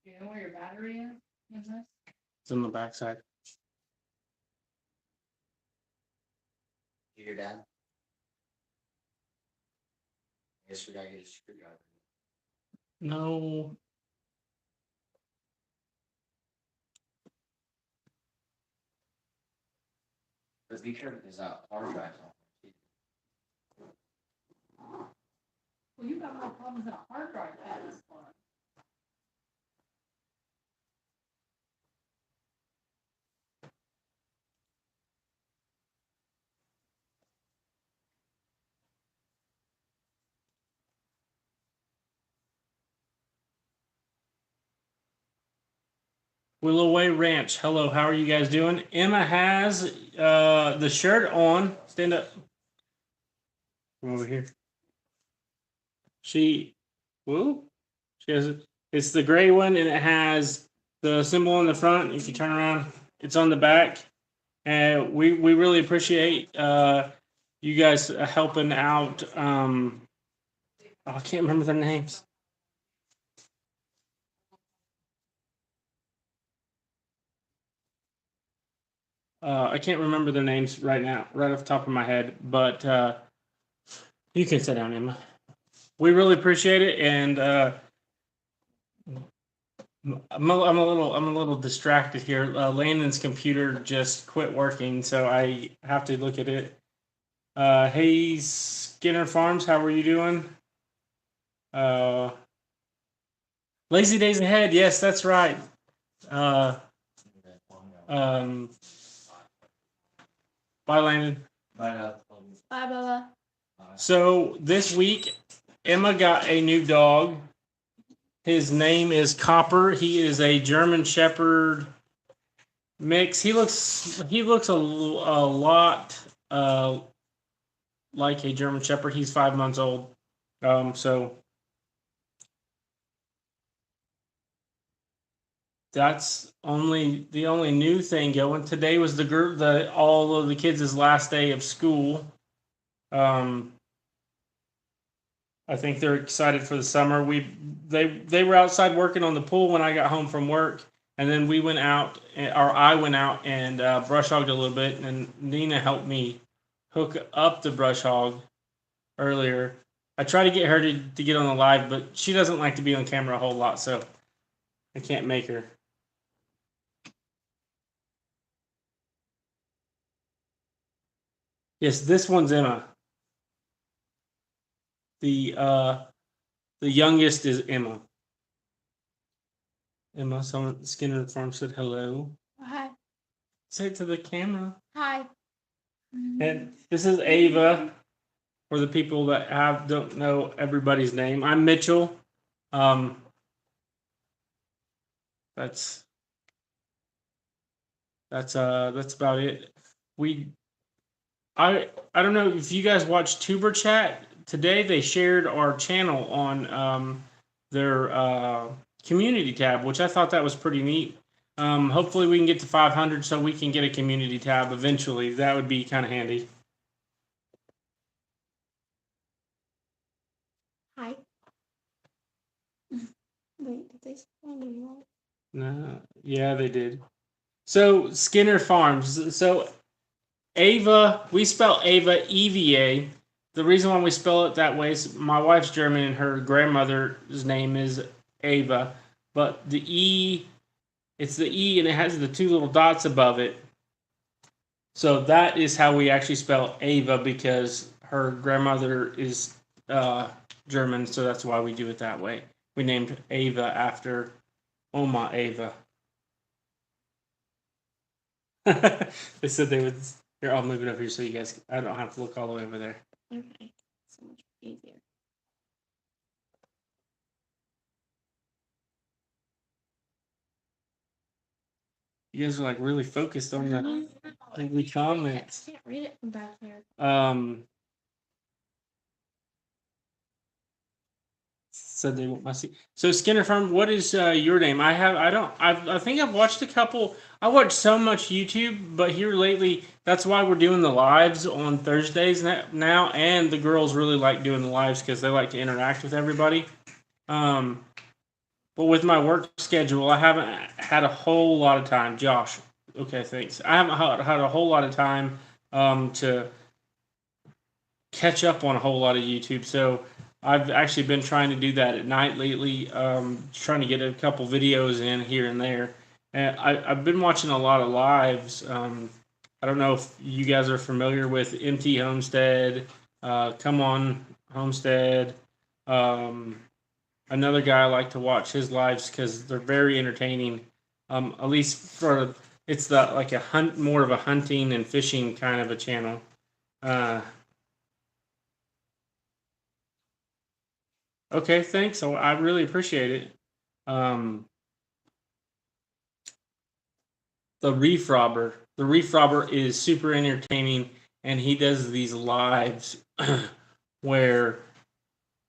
Do you know where your battery is in this? It's on the backside. Your dad? I guess we gotta get a screwdriver. No. But be sure there's a hard drive on. Well, you got more problems than a hard drive has. Willow Way Ranch. Hello, how are you guys doing? Emma has the shirt on. Stand up. Come over here. She has it. It's the gray one, and it has the symbol on the front. If you turn around, it's on the back. And we really appreciate you guys helping out. I can't remember their names. I can't remember their names right now, right off the top of my head. But you can sit down, Emma. We really appreciate it, and I'm a little distracted here. Landon's computer just quit working, so I have to look at it. Hey, Skinner Farms, how are you doing? Lazy days ahead. Yes, that's right. Bye, Landon. Bye, Bella. So this week, Emma got a new dog. His name is Copper. He is a German Shepherd mix. He looks a lot like a German Shepherd. He's 5 months old. So that's the only new thing going. Today was all of the kids' last day of school. I think they're excited for the summer. They were outside working on the pool when I got home from work, and then I went out and brush hogged a little bit, and Nina helped me hook up the brush hog earlier. I tried to get her to get on the live, but she doesn't like to be on camera a whole lot, so I can't make her. Yes, this one's Emma. The youngest is Emma. Emma, someone Skinner Farm said hello. Hi. Say it to the camera. Hi. And this is Ava. For the people that don't know everybody's name, I'm Mitchell. That's about it. I don't know if you guys watch Tuber Chat today. They shared our channel on their community tab, which I thought that was pretty neat. Hopefully we can get to 500 so we can get a community tab eventually. That would be kind of handy. Hi. Wait, did they spawn you? No, yeah, they did. So Skinner Farms. So Ava, we spell Ava EVA. The reason why we spell it that way is my wife's German and her grandmother's name is Ava, but the E, it's the E and it has the two little dots above it. So that is how we actually spell Ava, because her grandmother is German, so that's why we do it that way. We named Ava after Oma Ava. They said they would. Here, I'll move it over here so you guys. I don't have to look all the way over there. Okay. So much easier. You guys are like really focused on the comments. I can't read it from back here. Said they want my seat. So Skinner Farm, what is your name? I think I've watched a couple. I watch so much YouTube, but here lately, that's why we're doing the lives on Thursdays now. And the girls really like doing the lives because they like to interact with everybody. But But with my work schedule, I haven't had a whole lot of time. Josh, okay, thanks. I haven't had a whole lot of time to catch up on a whole lot of YouTube. So I've actually been trying to do that at night lately, trying to get a couple videos in here and there. And I've been watching a lot of lives. I don't know if you guys are familiar with MT Homestead, Come On Homestead. Another guy I like to watch his lives because they're very entertaining. At least for it's the like a hunt, more of a hunting and fishing kind of a channel. Okay, thanks. So I really appreciate it. The Reef Robber. The Reef Robber is super entertaining, and he does these lives where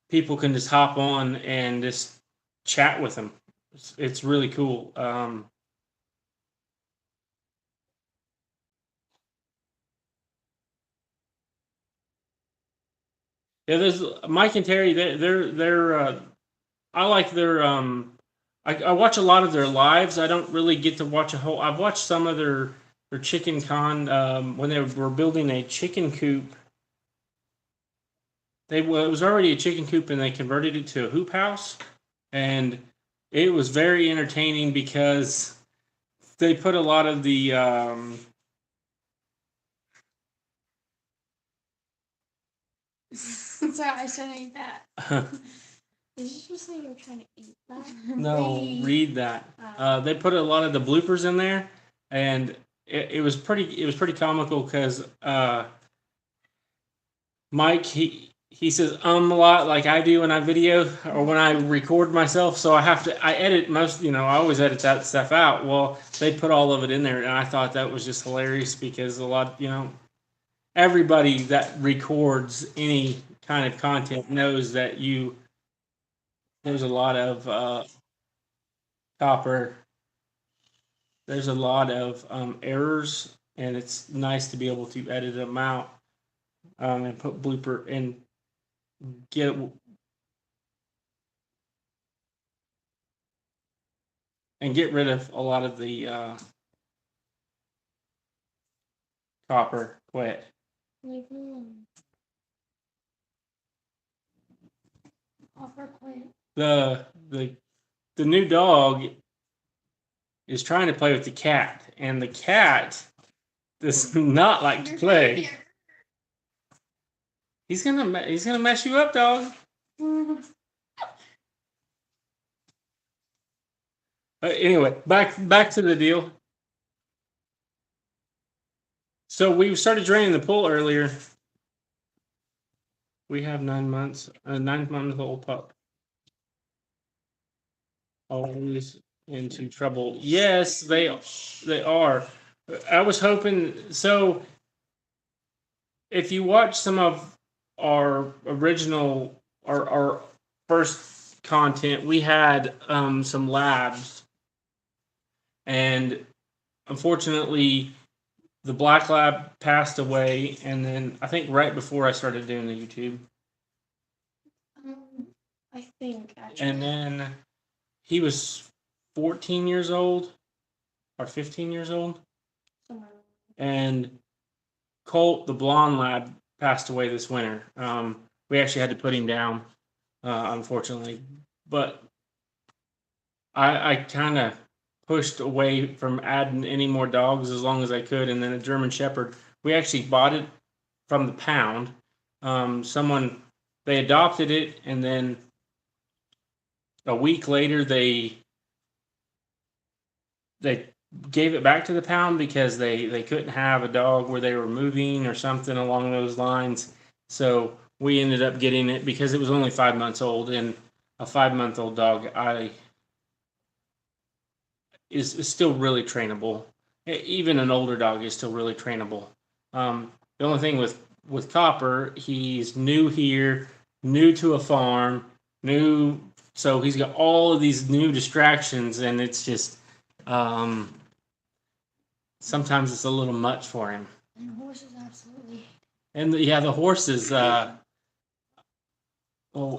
people can just hop on and just chat with him. It's really cool. Yeah, there's Mike and Terry. They're I like their I watch a lot of their lives. I don't really get to watch a whole. I've watched some of their chicken con when they were building a chicken coop. It was already a chicken coop and they converted it to a hoop house, and it was very entertaining because they put a lot of the Sorry, I shouldn't eat that. Did you just say you were trying to eat that? no, read that. They put a lot of the bloopers in there, and it was pretty comical because Mike he says a lot like I do when I video or when I record myself, so I edit most, I always edit that stuff out. Well, they put all of it in there, and I thought that was just hilarious because a lot, everybody that records any kind of content knows that there's a lot of copper. There's a lot of errors, and it's nice to be able to edit them out and put blooper and get rid of a lot of the copper quit. Leave me alone. Offer quit. The new dog is trying to play with the cat, and the cat does not like to play. He's gonna mess you up, dog. Anyway, back to the deal. So we started draining the pool earlier. We have 9 months, a 9-month-old pup. Always into trouble. Yes, they are. I was hoping so. If you watch some of our original, our first content, we had some labs, and unfortunately, the black lab passed away, and then I think right before I started doing the YouTube. I think actually. And then he was 14 years old or 15 years old. Somewhere. And Colt, the blonde lab, passed away this winter. We actually had to put him down, unfortunately. But I kind of pushed away from adding any more dogs as long as I could. And then a German Shepherd, we actually bought it from the pound. They adopted it, and then a week later they gave it back to the pound because they couldn't have a dog where they were moving or something along those lines. So we ended up getting it because it was only 5 months old, and a 5-month-old dog is still really trainable. Even an older dog is still really trainable. The only thing with Copper, he's new here, new to a farm, so he's got all of these new distractions, and it's just sometimes it's a little much for him. And horses, absolutely. And the horses.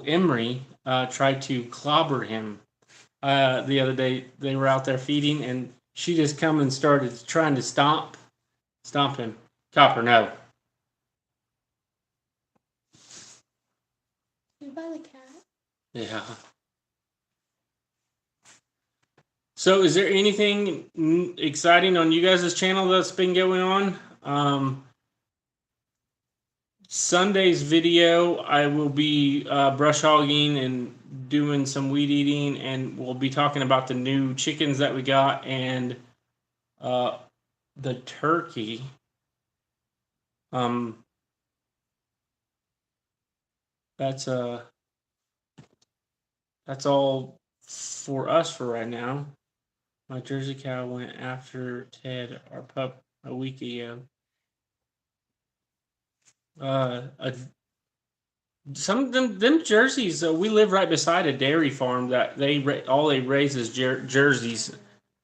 Emery tried to clobber him the other day. They were out there feeding, and she just come and started trying to stomp him. Copper, no. You buy the cat? Yeah. So, is there anything exciting on you guys' channel that's been going on? Sunday's video, I will be brush hogging and doing some weed eating, and we'll be talking about the new chickens that we got and the turkey. That's all for us for right now. My Jersey cow went after Ted, our pup, a week ago. Some of them jerseys. We live right beside a dairy farm that all they raise is jerseys.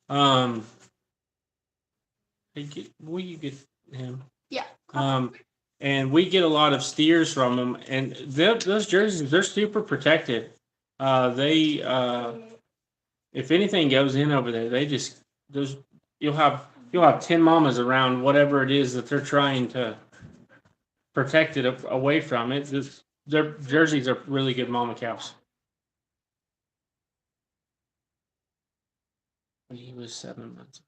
Will you get him? Yeah. And we get a lot of steers from them, and those jerseys, they're super protected. If anything goes in over there, you'll have 10 mamas around whatever it is that they're trying to protect it away from. Their jerseys are really good mama cows. When he was 7 months.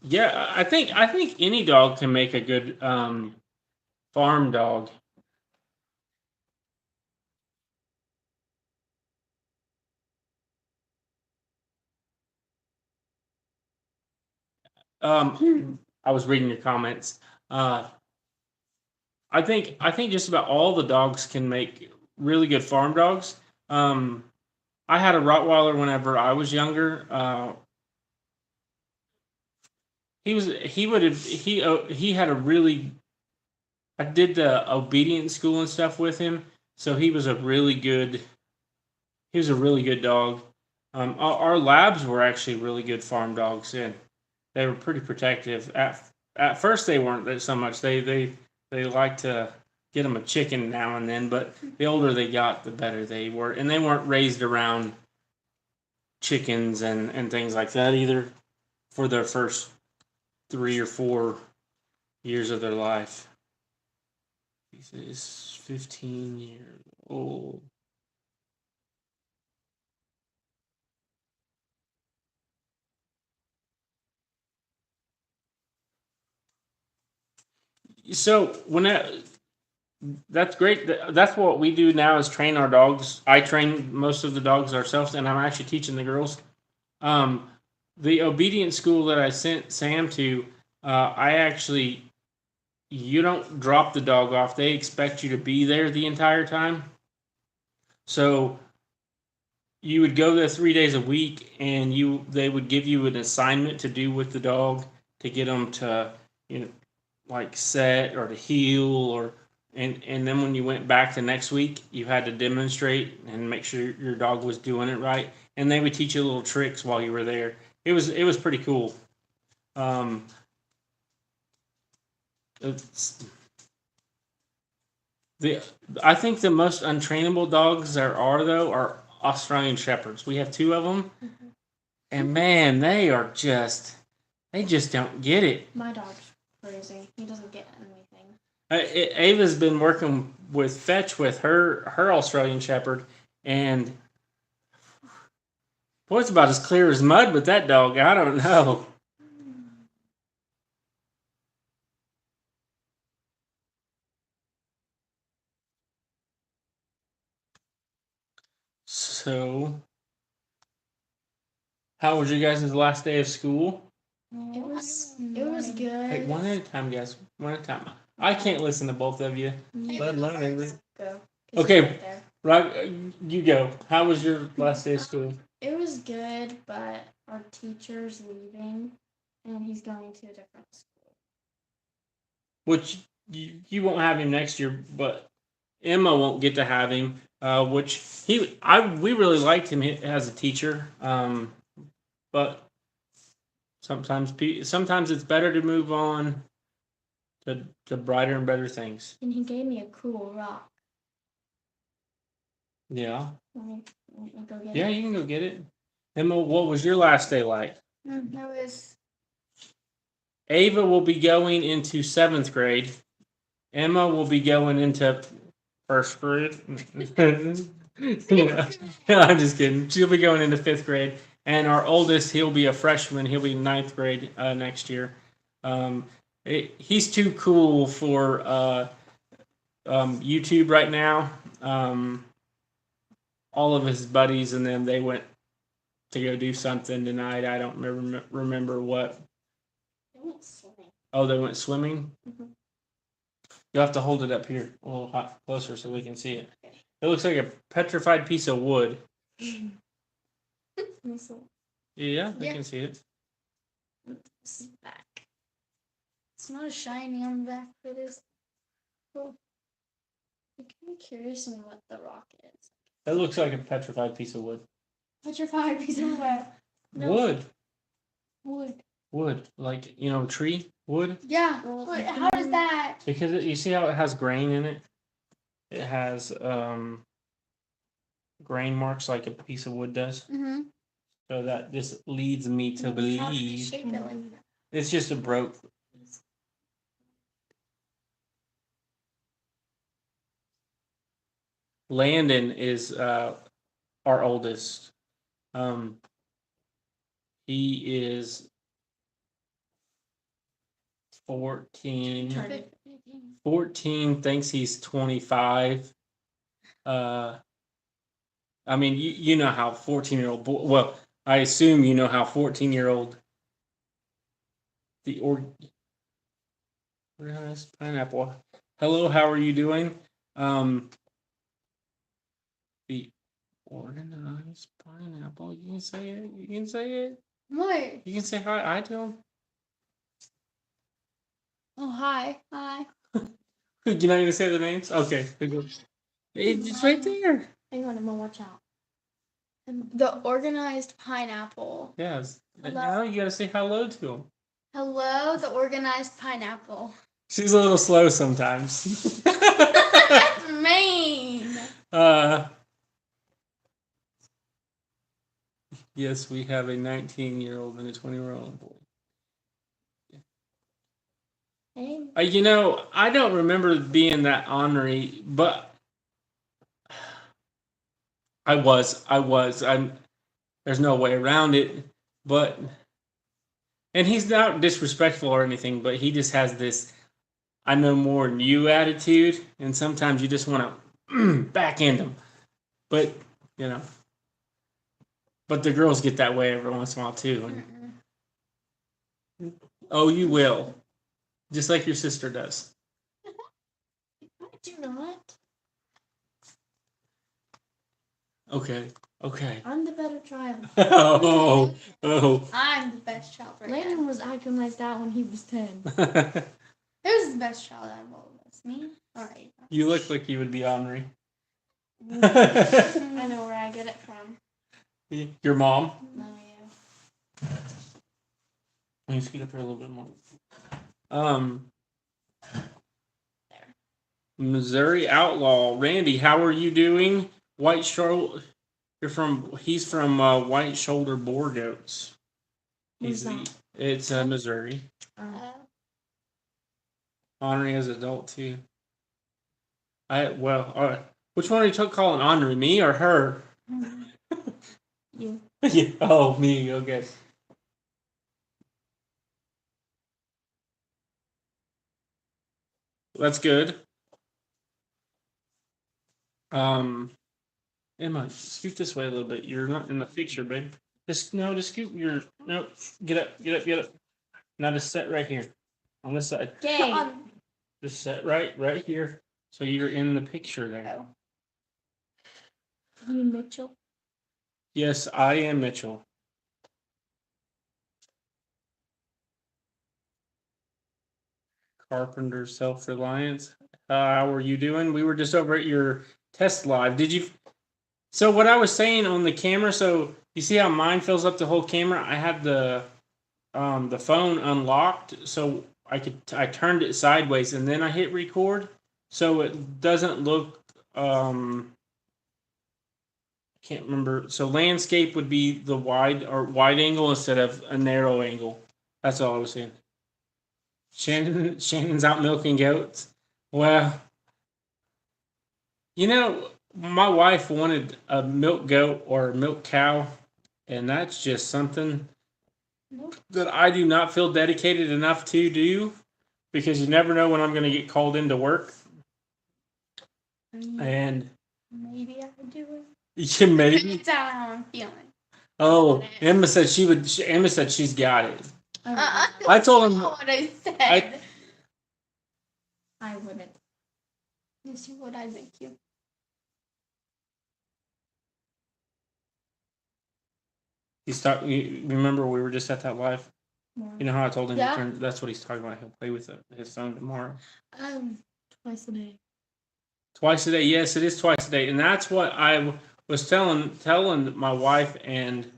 Yeah, I think any dog can make a good farm dog. I was reading your comments. I think just about all the dogs can make really good farm dogs. I had a Rottweiler whenever I was younger. He had a really. I did the obedience school and stuff with him, so he was a really good dog. Our labs were actually really good farm dogs, and they were pretty protective. At first, they weren't so much. They liked to get them a chicken now and then, but the older they got, the better they were, and they weren't raised around chickens and things like that either for their first 3 or 4 years of their life. He's 15 years old. So that's great. That's what we do now is train our dogs. I train most of the dogs ourselves, and I'm actually teaching the girls. The obedience school that I sent Sam to, you don't drop the dog off. They expect you to be there the entire time. So you would go there 3 days a week, and they would give you an assignment to do with the dog to get them to, like set or to heel and then when you went back the next week, you had to demonstrate and make sure your dog was doing it right. And they would teach you little tricks while you were there. It was pretty cool. I think the most untrainable dogs there are though are Australian Shepherds. We have 2 of them, and man, they just don't get it. My dog's crazy. He doesn't get anything. Ava's been working with Fetch with her Australian Shepherd, and boy, it's about as clear as mud with that dog. I don't know. So, how was you guys' last day of school? It was good. Hey, one at a time, guys. One at a time. I can't listen to both of you. Let alone Ava. Go. Okay, right. You go. How was your last day of school? It was good, but our teacher's leaving, and he's going to a different school. Which you won't have him next year, but Emma won't get to have him. Which we really liked him as a teacher. But Sometimes it's better to move on to brighter and better things. And he gave me a cool rock. Yeah. Let me go get Yeah, it. you can go get it. Emma, what was your last day like? It was Ava will be going into 7th grade. Emma will be going into 1st grade. Yeah. I'm just kidding. She'll be going into 5th grade. And our oldest, he'll be a freshman. He'll be 9th grade next year. He's too cool for YouTube right now. All of his buddies and them, they went to go do something tonight. I don't remember what. They went swimming. Oh, they went swimming? Mhm. You'll have to hold it up here a little closer so we can see it. Okay. It looks like a petrified piece of wood. Let me see. Yeah, I Yeah. can see it. This is back. It's not as shiny on the back, but it is cool. I'm kind of curious on what the rock is. It looks like a petrified piece of wood. Petrified piece of wood. No. Wood. Wood. Wood. Like, tree? Wood? Yeah. Wait, how does that? Because you see how it has grain in it? It has grain marks like a piece of wood does. Mm-hmm. So that this leads me to How did they believe shape it like that? it's just a broke. Landon is our oldest. He is 14. 14 thinks he's 25. I mean, you know how 14-year-old boy. Well, I assume you know how 14-year-old. The organized pineapple. Hello, how are you doing? The organized pineapple. You can say it. You can say it. What? You can say hi to him. Oh, hi. Hi. You're not going to say the names? Okay. It's right there. Hang on, I'm gonna watch out. The organized pineapple. Yes. Hello. Now you got to say hello to him. Hello, the organized pineapple. She's a little slow sometimes. That's mean. Yes, we have a 19-year-old and a 20-year-old boy. Hey. I don't remember being that ornery, but I was. There's no way around it. But, and he's not disrespectful or anything, but he just has this I know more than you attitude, and sometimes you just want to back end him. But, but the girls get that way every once in a while too. Oh, you will. Just like your sister does. I do not. Okay. I'm the better child. Oh. I'm the best child right Landon now. was acting like that when he was 10. Who's the best child out of all of us? Me? Alright. You look like you would be ornery. I know where I get it from. Your mom? No, yeah. Let me scoot up here a little bit more. Missouri Outlaw. Randy, how are you doing? White Shoulder. He's from White Shoulder Boar Goats. It's Missouri. Ornery as adult too. All right. Which one are you calling ornery? Me or her? You. Yeah. Oh, me. Okay. That's good. Emma, scoot this way a little bit. You're not in the picture, babe. Just scoot get up. Now just sit right here. On this side. Gay. Just sit right here. So you're in the picture there. Oh. You Mitchell? Yes, I am Mitchell. Carpenter Self-Reliance. How are you doing? We were just over at your test live. So what I was saying on the camera, so you see how mine fills up the whole camera? I have the the phone unlocked, so I turned it sideways and then I hit record, so it doesn't look. I can't remember. So landscape would be the wide angle instead of a narrow angle. That's all I was saying. Shannon's out milking goats. Well, my wife wanted a milk goat or a milk cow, and that's just something Nope. that I do not feel dedicated enough to do, because you never know when I'm going to get called into work. And Maybe I could do it. yeah, maybe. It's out how I'm feeling. Oh, Emma said she would. Emma said she's got it. I I told him. what I said. I wouldn't. This is what I make you. You remember we were just at that live? You know how I told him Yeah. that's what he's talking about. He'll play with his son tomorrow. Twice a day. Twice a day. Yes, it is twice a day, and that's what I was telling my wife and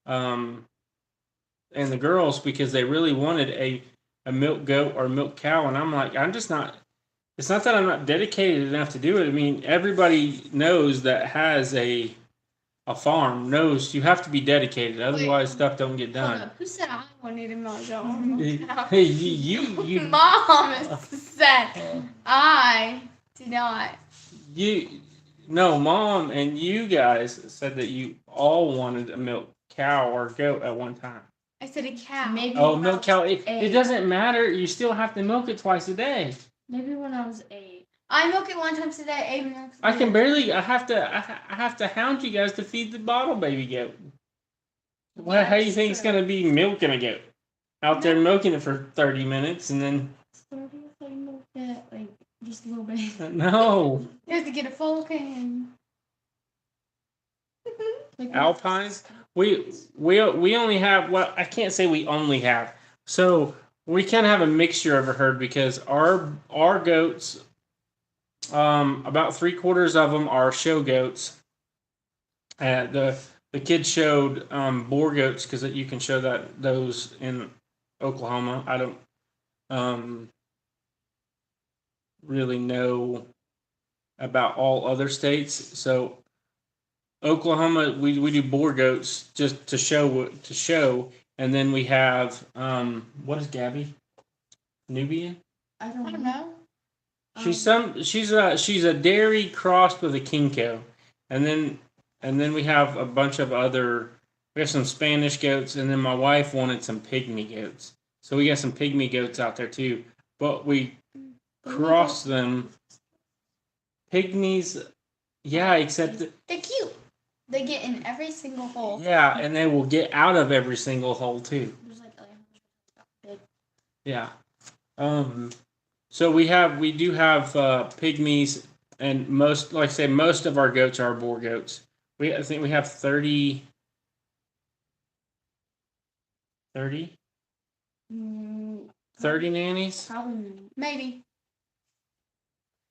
the girls, because they really wanted a milk goat or milk cow, and I'm like, I'm just not. It's not that I'm not dedicated enough to do it. I mean, everybody knows that has a farm knows you have to be dedicated, otherwise stuff don't get Hold done. up. Who said I wanted a milk goat? Hey, you Mom said I did not. No, Mom and you guys said that you all wanted a milk cow or goat at one time. I said a cow. Maybe Oh, when milk I cow. was It eight. doesn't matter. You still have to milk it twice a day. Maybe when I was 8. I milk it one time a day. 8 milks. I can barely. I have to hound you guys to feed the bottle baby goat. Well, how do you think it's gonna be milking a goat? Out there milking it for 30 minutes and then 30 if I milked it, like, just a little bit. no. You have to get a full can. Like, Alpines. We only have, well, I can't say we only have. So we can have a mixture of a herd, because our goats, about 3/4 of them are show goats. The kids showed boar goats, because you can show those in Oklahoma. I don't really know about all other states. So Oklahoma, we do boar goats just to show, and then we have what is Gabby? Nubian? I I don't don't know. know. She's a dairy crossed with a Kinko, and then we have a bunch of other. We have some Spanish goats, and then my wife wanted some pygmy goats, so we got some pygmy goats out there too. But we cross them. Pygmies, yeah, except They're cute. They get in every single hole. yeah, and they will get out of every single hole too. There's like big. Yeah. So we do have pygmies, and most, like I say, most of our goats are boar goats. I think we have 30 nannies. Probably. Maybe.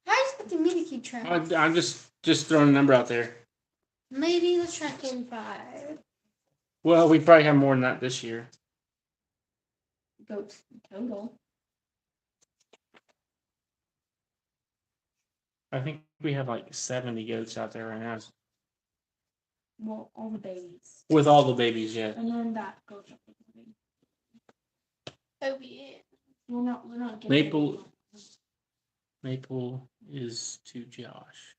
How are you expecting me to keep track? I'm just throwing a number out there. Maybe let's try 35. Well, we probably have more than that this year. Goats total. I think we have like 70 goats out there right now. Well, all the babies. With all the babies, yeah. And then that goes up with the baby. Oh yeah. We're not getting Maple- Maple is to Josh.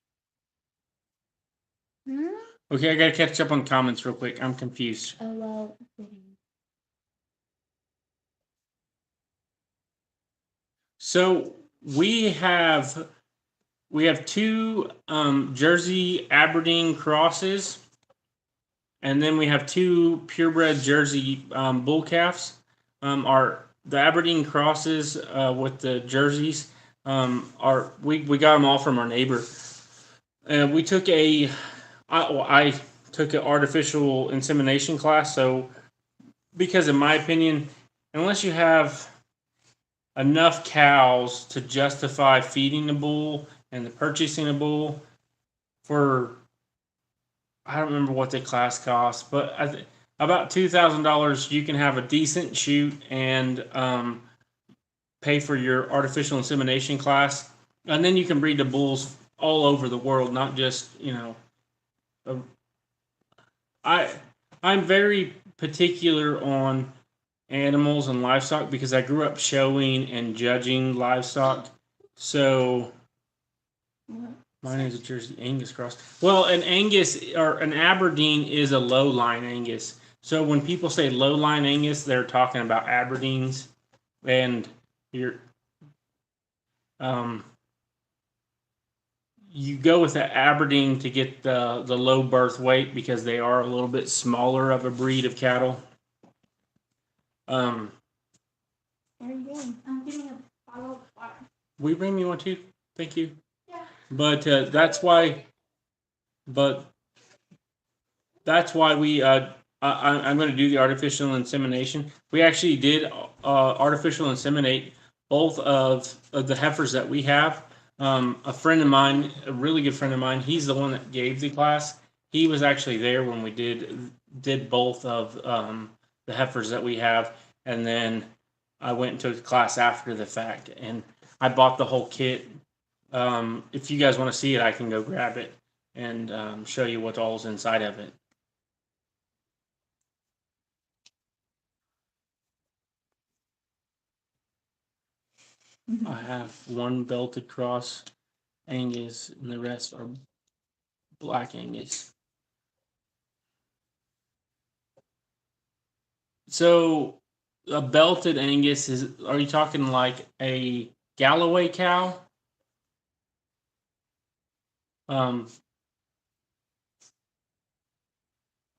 Hmm? Okay, I gotta catch up on comments real quick. I'm confused. Oh, well. So we have 2 Jersey Aberdeen crosses, and then we have 2 purebred Jersey bull calves. The Aberdeen crosses with the jerseys we got them all from our neighbor. We took I took an artificial insemination class. So, because in my opinion, unless you have enough cows to justify feeding a bull and the purchasing a bull for, I don't remember what the class cost, but about $2,000, you can have a decent shoot and pay for your artificial insemination class, and then you can breed the bulls all over the world, not just I'm very particular on animals and livestock because I grew up showing and judging livestock. So mine is a Jersey Angus cross. Well, an Angus or an Aberdeen is a low line Angus. So when people say low line Angus, they're talking about Aberdeens, and you're you go with the Aberdeen to get the low birth weight because they are a little bit smaller of a breed of cattle. Where are you going? I'm getting a bottle of water. We bring me one too. Thank you. Yeah. But that's why. But that's why we. I'm going to do the artificial insemination. We actually did artificial inseminate both of the heifers that we have. A friend of mine, a really good friend of mine, he's the one that gave the class. He was actually there when we did both of the heifers that we have, and then I went and took the class after the fact, and I bought the whole kit. If you guys want to see it, I can go grab it and show you what all's inside of it. I have one belted cross Angus, and the rest are black Angus. So a belted Angus are you talking like a Galloway cow? I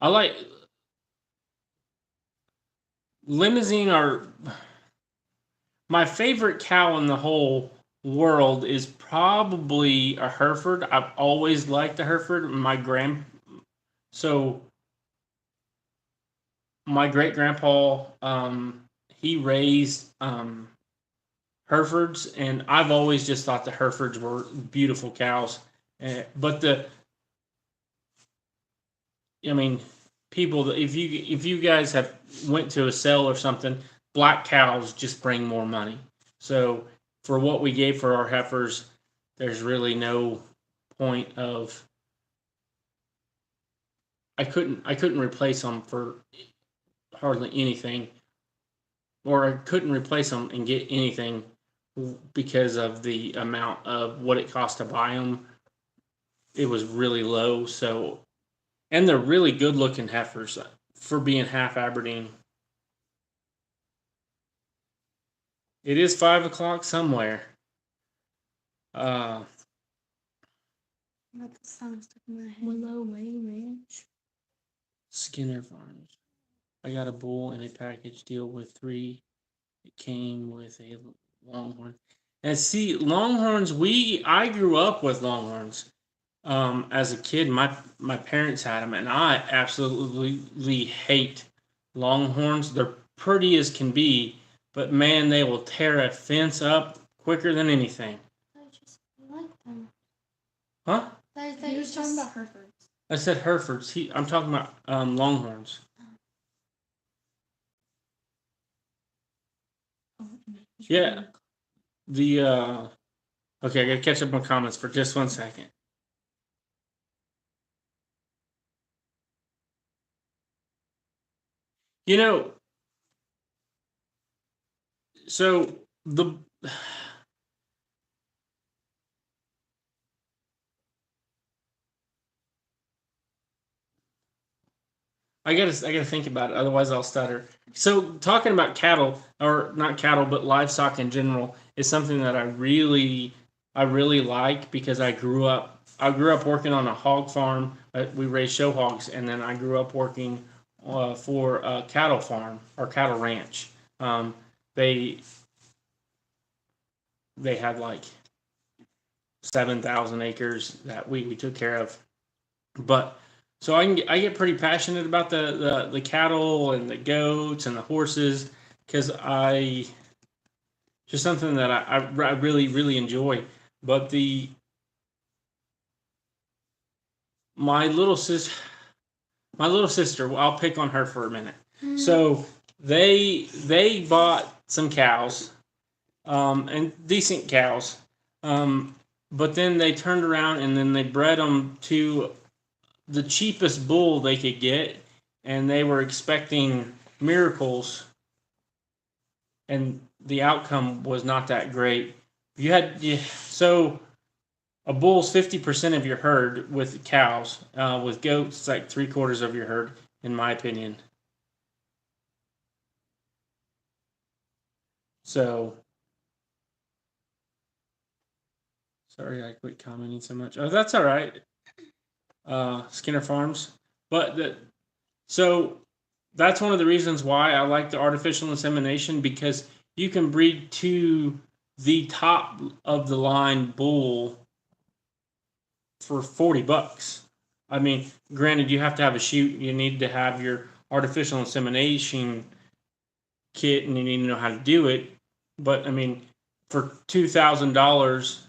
like Limousin are my favorite cow in the whole world is probably a Hereford. I've always liked the Hereford. My great grandpa, he raised Herefords, and I've always just thought the Herefords were beautiful cows. But people, if you guys have went to a sale or something, black cows just bring more money. So for what we gave for our heifers, there's really no point of. I couldn't replace them for hardly anything, or I couldn't replace them and get anything because of the amount of what it cost to buy them. It was really low. So, and they're really good looking heifers for being half Aberdeen. It is 5 o'clock somewhere. What the song stuck in my head? Willow Way Ranch. Skinner Farms. I got a bull in a package deal with 3. It came with a Longhorn. And see, Longhorns, I grew up with Longhorns. As a kid, my parents had them, and I absolutely hate Longhorns. They're pretty as can be, but man, they will tear a fence up quicker than anything. I just like them. Huh? He was talking about Herefords. I said Herefords. I'm talking about Longhorns. Yeah. Okay, I gotta catch up on comments for just 1 second. So I gotta think about it, otherwise I'll stutter. So talking about cattle, or not cattle, but livestock in general, is something that I really like because I grew up working on a hog farm. We raised show hogs, and then I grew up working for a cattle farm or cattle ranch. They had like 7,000 acres that we took care of, but. So I get pretty passionate about the cattle and the goats and the horses because just something that I really enjoy. But my little sister, My little sister. I'll pick on her for a minute. So they bought some cows, and decent cows, but then they turned around and then they bred them to the cheapest bull they could get, and they were expecting miracles, and the outcome was not that great. So a bull's 50% of your herd with cows. With goats, it's like 3/4 of your herd, in my opinion. So, sorry I quit commenting so much. Oh, that's all right. Skinner Farms, so that's one of the reasons why I like the artificial insemination, because you can breed to the top of the line bull for $40. I mean, granted, you have to have a chute. You need to have your artificial insemination kit, and you need to know how to do it. But I mean, for $2,000,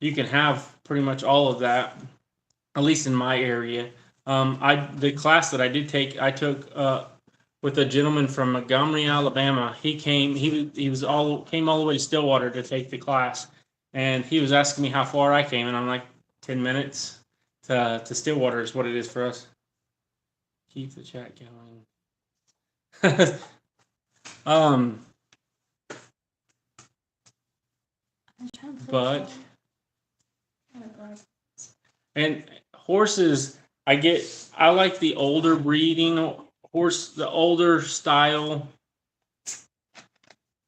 you can have pretty much all of that, at least in my area. The class that I did take, I took with a gentleman from Montgomery, Alabama. He came all the way to Stillwater to take the class, and he was asking me how far I came, and I'm like, 10 minutes to Stillwater is what it is for us. Keep the chat going. But and horses, I like the older breeding horse, the older style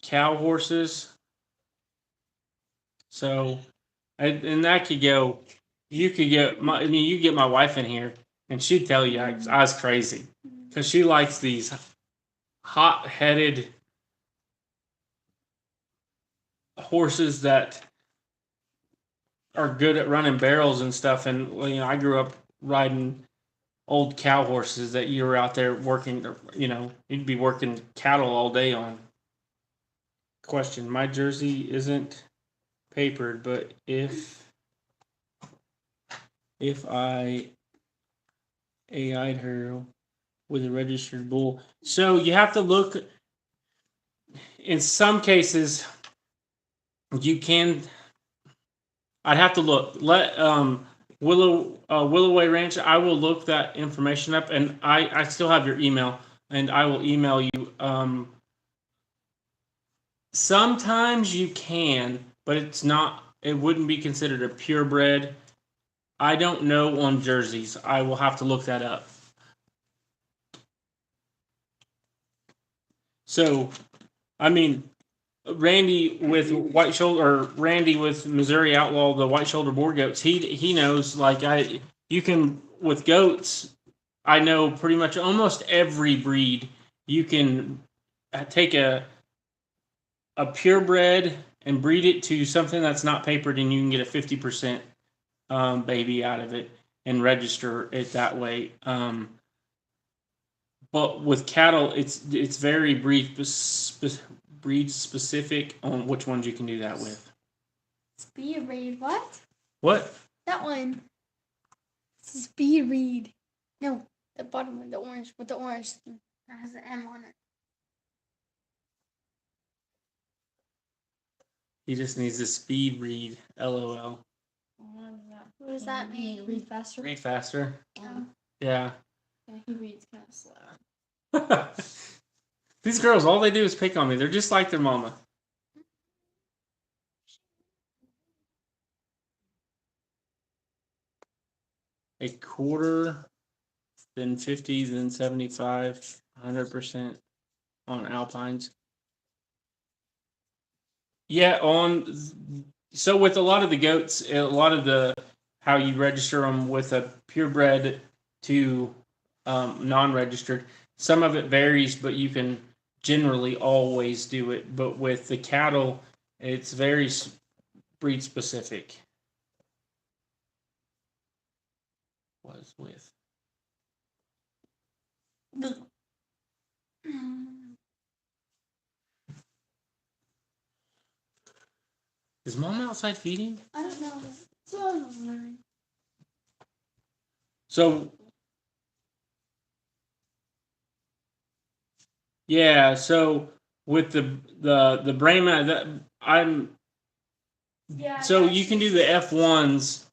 cow horses. So, and that could go. You could get you get my wife in here, and she'd tell you I was crazy, because she likes these hot-headed horses that are good at running barrels and stuff. And I grew up riding old cow horses that you were out there working. You'd be working cattle all day on. Question: my jersey isn't papered, but if I AI'd her with a registered bull, so you have to look. In some cases, you can. I'd have to look. Willowway Ranch. I will look that information up, and I still have your email, and I will email you. Sometimes you can, but it's not. It wouldn't be considered a purebred. I don't know on jerseys. I will have to look that up. So, I mean, Randy with Missouri Outlaw, the white shoulder boar goats. He knows, you can with goats. I know pretty much almost every breed. You can take a purebred and breed it to something that's not papered, and you can get a 50% baby out of it and register it that way. But with cattle, it's very breed specific on which ones you can do that with. Speed read, what? What? That one. Speed read. No, the bottom one, the orange with the orange thing that has the M on it. He just needs a speed read. LOL. What does that mean? Read faster. Read faster. Yeah. Yeah. He reads kind of slow. These girls, all they do is pick on me. They're just like their mama. A quarter, then 50, then 75, 100% on Alpines. Yeah, so with a lot of the goats, how you register them with a purebred to non-registered, some of it varies, but you can generally always do it. But with the cattle, it's very breed specific. Was with. Is Mom outside feeding? I don't know. So I was wondering. So Yeah, so with the Brahma, Yeah. so you can do the F1s.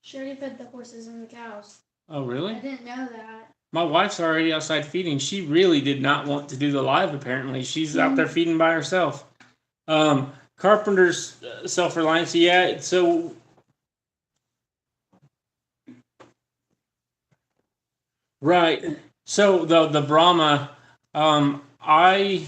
She already fed the horses and the cows. Oh I really? didn't know that. My wife's already outside feeding. She really did not want to do the live. Apparently, she's out there feeding by herself. Carpenter's self-reliance. Yeah. So right. So the Brahma. I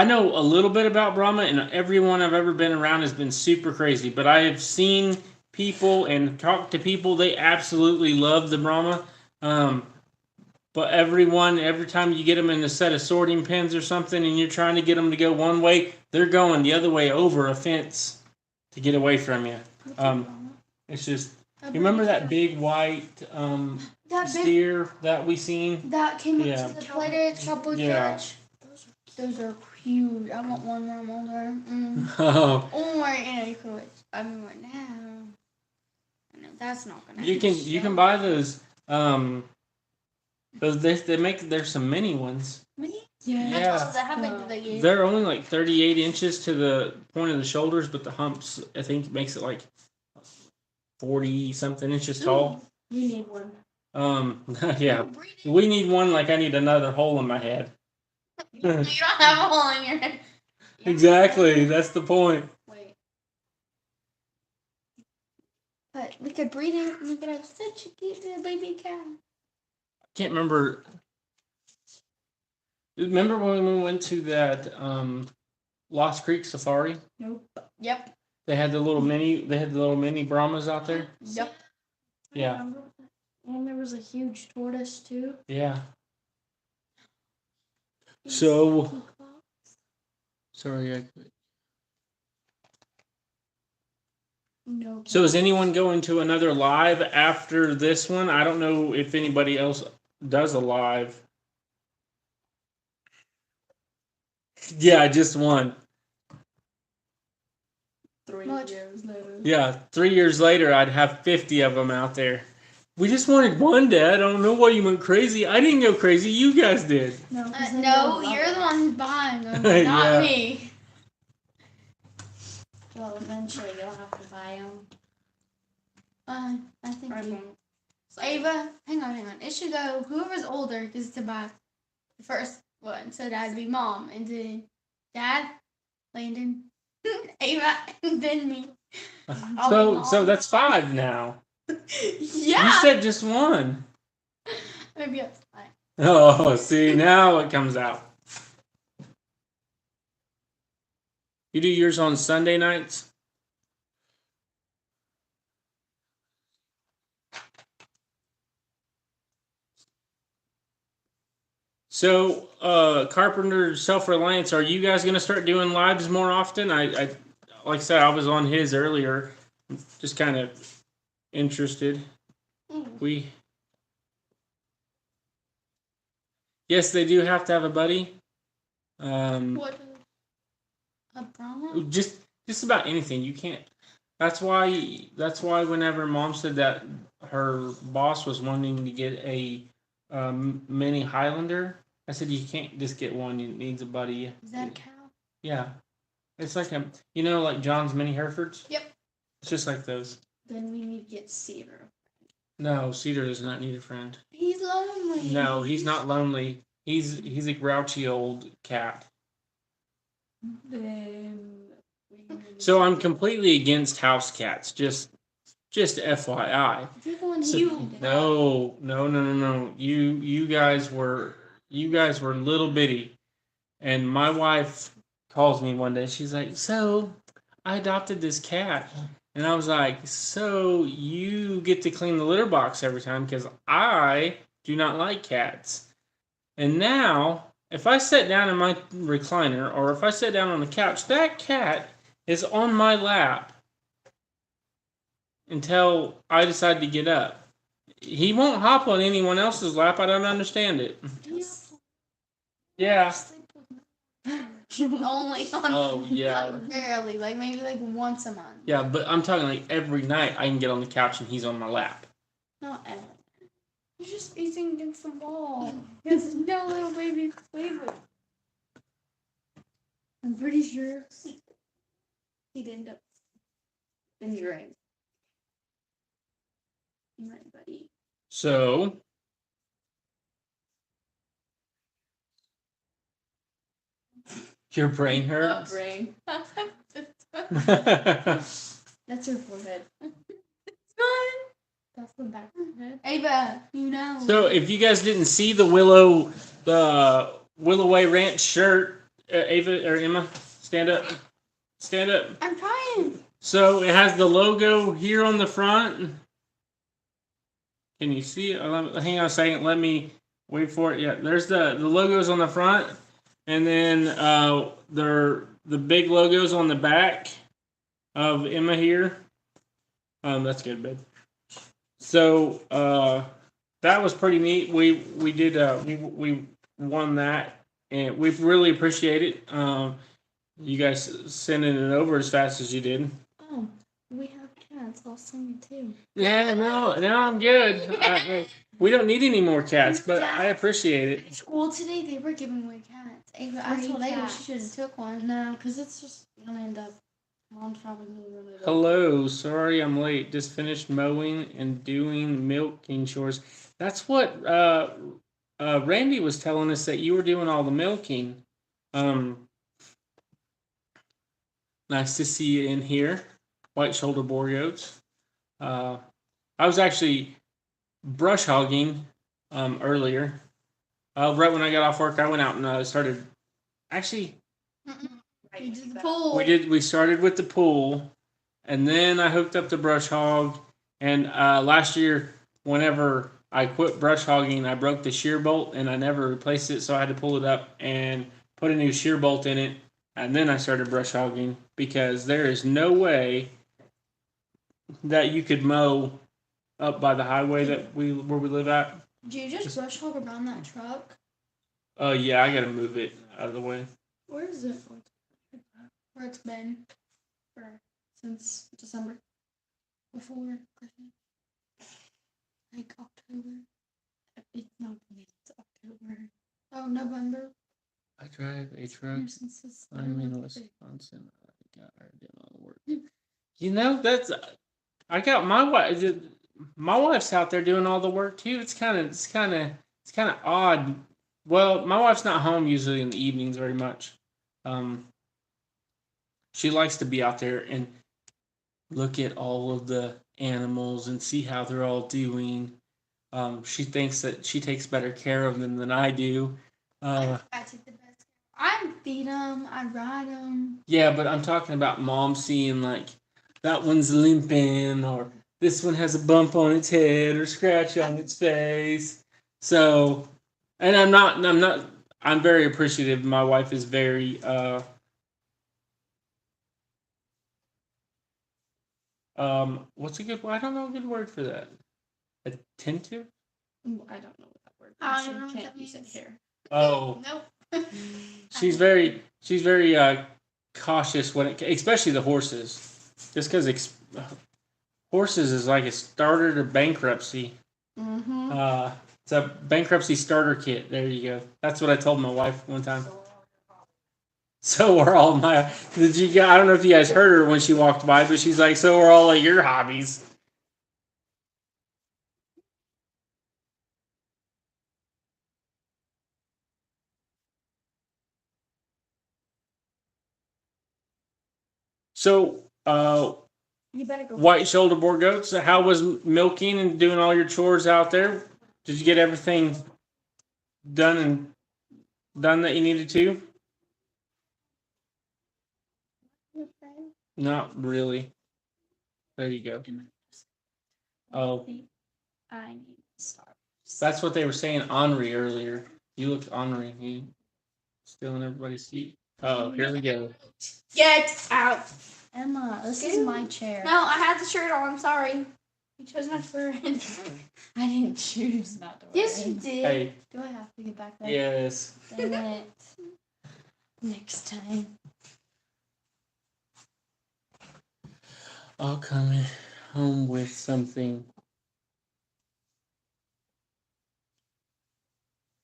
know a little bit about Brahma, and everyone I've ever been around has been super crazy. But I have seen people and talked to people; they absolutely love the Brahma. But every time you get them in a set of sorting pens or something, and you're trying to get them to go one way, they're going the other way over a fence to get away from you. It's just you remember that big white that big steer that we seen? that came up Yeah. to the plate couple Yeah. catch. Those are huge. I want one more molder. Oh, Or in a coach. I mean, right now. No, that's not gonna. you can buy those. Those they make. There's some mini ones. Mini? Yeah. How big do they get? They're only like 38 inches to the point of the shoulders, but the humps I think makes it like 40 something inches tall. You need one. Yeah, we need one. Like I need another hole in my head. You don't have a hole in your head. Exactly, that's the point. Wait. But we could breed it. We could have such a cute little baby cow. Can't remember. Remember when we went to that Lost Creek Safari? Nope. Yep. They had the little mini Brahmas out there. Yep. Yeah, And there was a huge tortoise too. yeah. So sorry. No. So is anyone going to another live after this one? I don't know if anybody else does a live. Yeah, just one. 3 Much. years later. Yeah, 3 years later, I'd have 50 of them out there. We just wanted one, Dad. I don't know why you went crazy. I didn't go crazy. You guys did. No, No, you're the one who's buying them, Yeah. not me. Well, eventually you'll have to buy them. I think Ava, hang on. It should go whoever's older gets to buy the first one. So that'd be Mom, and then Dad, Landon, Ava, and then me. So that's 5 now. Yeah. You said just one. Maybe that's fine. Oh, see, now it comes out. You do yours on Sunday nights? So, Carpenter Self-Reliance, are you guys going to start doing lives more often? I like I said, I was on his earlier, just kind of interested. Yes, they do have to have a buddy. What? A Brahma? Just about anything. You can't. That's why whenever Mom said that her boss was wanting to get a mini Highlander, I said you can't just get one. It needs a buddy. Is that a cow? Yeah, it's like like John's mini Herefords. Yep. It's just like those. Then we need to get Cedar. No, Cedar does not need a friend. He's lonely. No, he's not lonely. He's a grouchy old cat. Then So I'm completely against house cats. Just FYI. You're the one So- who No. You guys were little bitty, and my wife calls me one day. She's like, "So, I adopted this cat," and I was like, "So you get to clean the litter box every time because I do not like cats." And now, if I sit down in my recliner or if I sit down on the couch, that cat is on my lap until I decide to get up. He won't hop on anyone else's lap. I don't understand it. Yeah. Only on. Oh, yeah. Like barely, like maybe like once a month. Yeah, but I'm talking like every night I can get on the couch and he's on my lap. Not ever. He's just facing against the wall. He has no little baby to play with. I'm pretty sure he'd end up injuring. You right, buddy? So, your brain hurts? Brain. That's That's her forehead. It's fine. That's the back of her head. Ava, you know. So, if you guys didn't see the Willow Way Ranch shirt, Ava or Emma, stand up. Stand up. I'm trying. So, it has the logo here on the front. Can you see it? Hang on a second. Let me wait for it. Yeah, there's the logos on the front, and then the big logos on the back of Emma here. That's good, babe. So that was pretty neat. We did we won that, and we really appreciate it. You guys sending it over as fast as you did. Oh, we have cats. I'll sing it too. Yeah, no, I'm good. We don't need any more cats, but I appreciate it. At school today, they were giving away cats. I told Ava she should have took one. No, because it's just gonna end up. Mom's probably gonna run it up. Hello, sorry I'm late. Just finished mowing and doing milking chores. That's what Randy was telling us, that you were doing all the milking. Nice to see you in here, white shoulder boar goats. I was actually brush hogging earlier. Right when I got off work, I went out and started. Actually, We did the pool. we started with the pool, and then I hooked up the brush hog. And last year, whenever I quit brush hogging, I broke the shear bolt, and I never replaced it, so I had to pull it up and put a new shear bolt in it. And then I started brush hogging, because there is no way that you could mow up by the highway where we live at. Do you just brush hog around that truck? Yeah, I gotta move it out of the way. Where is it? Where it's been since December, before Christmas, like October. It's not May, it's October. Oh, November. I drive a truck. I'm in Wisconsin. I got her doing all the work. You know, I got my wife. My wife's out there doing all the work too. It's kind of odd. Well, my wife's not home usually in the evenings very much. She likes to be out there and look at all of the animals and see how they're all doing. She thinks that she takes better care of them than I do. I take the best. I feed them. I ride them. Yeah, but I'm talking about mom seeing like that one's limping, or this one has a bump on its head or scratch on its face. So, and I'm very appreciative. My wife is very what's a good word? I don't know a good word for that. Attentive? I don't know what that word means. I don't know what that means. Here. Oh. Nope. She's very cautious when especially the horses. Just because horses is like a starter to bankruptcy. Mm-hmm. It's a bankruptcy starter kit. There you go. That's what I told my wife one time. So are all my. I don't know if you guys heard her when she walked by, but she's like, "So are all of your hobbies." So, You better go. white shoulder boar goats. How was milking and doing all your chores out there? Did you get everything done that you needed to? Not really. There you go. Oh, I need to start. that's what they were saying, Henri, earlier. You look Henri. You stealing everybody's seat. Oh, here we go. Get out, Emma. This is my chair. No, I had the shirt on. I'm sorry. You chose not to wear it. I didn't choose not to wear it. Yes, you did. Hey. Do I have to get back there? Yes. Dang it. Next time. I'll come home with something.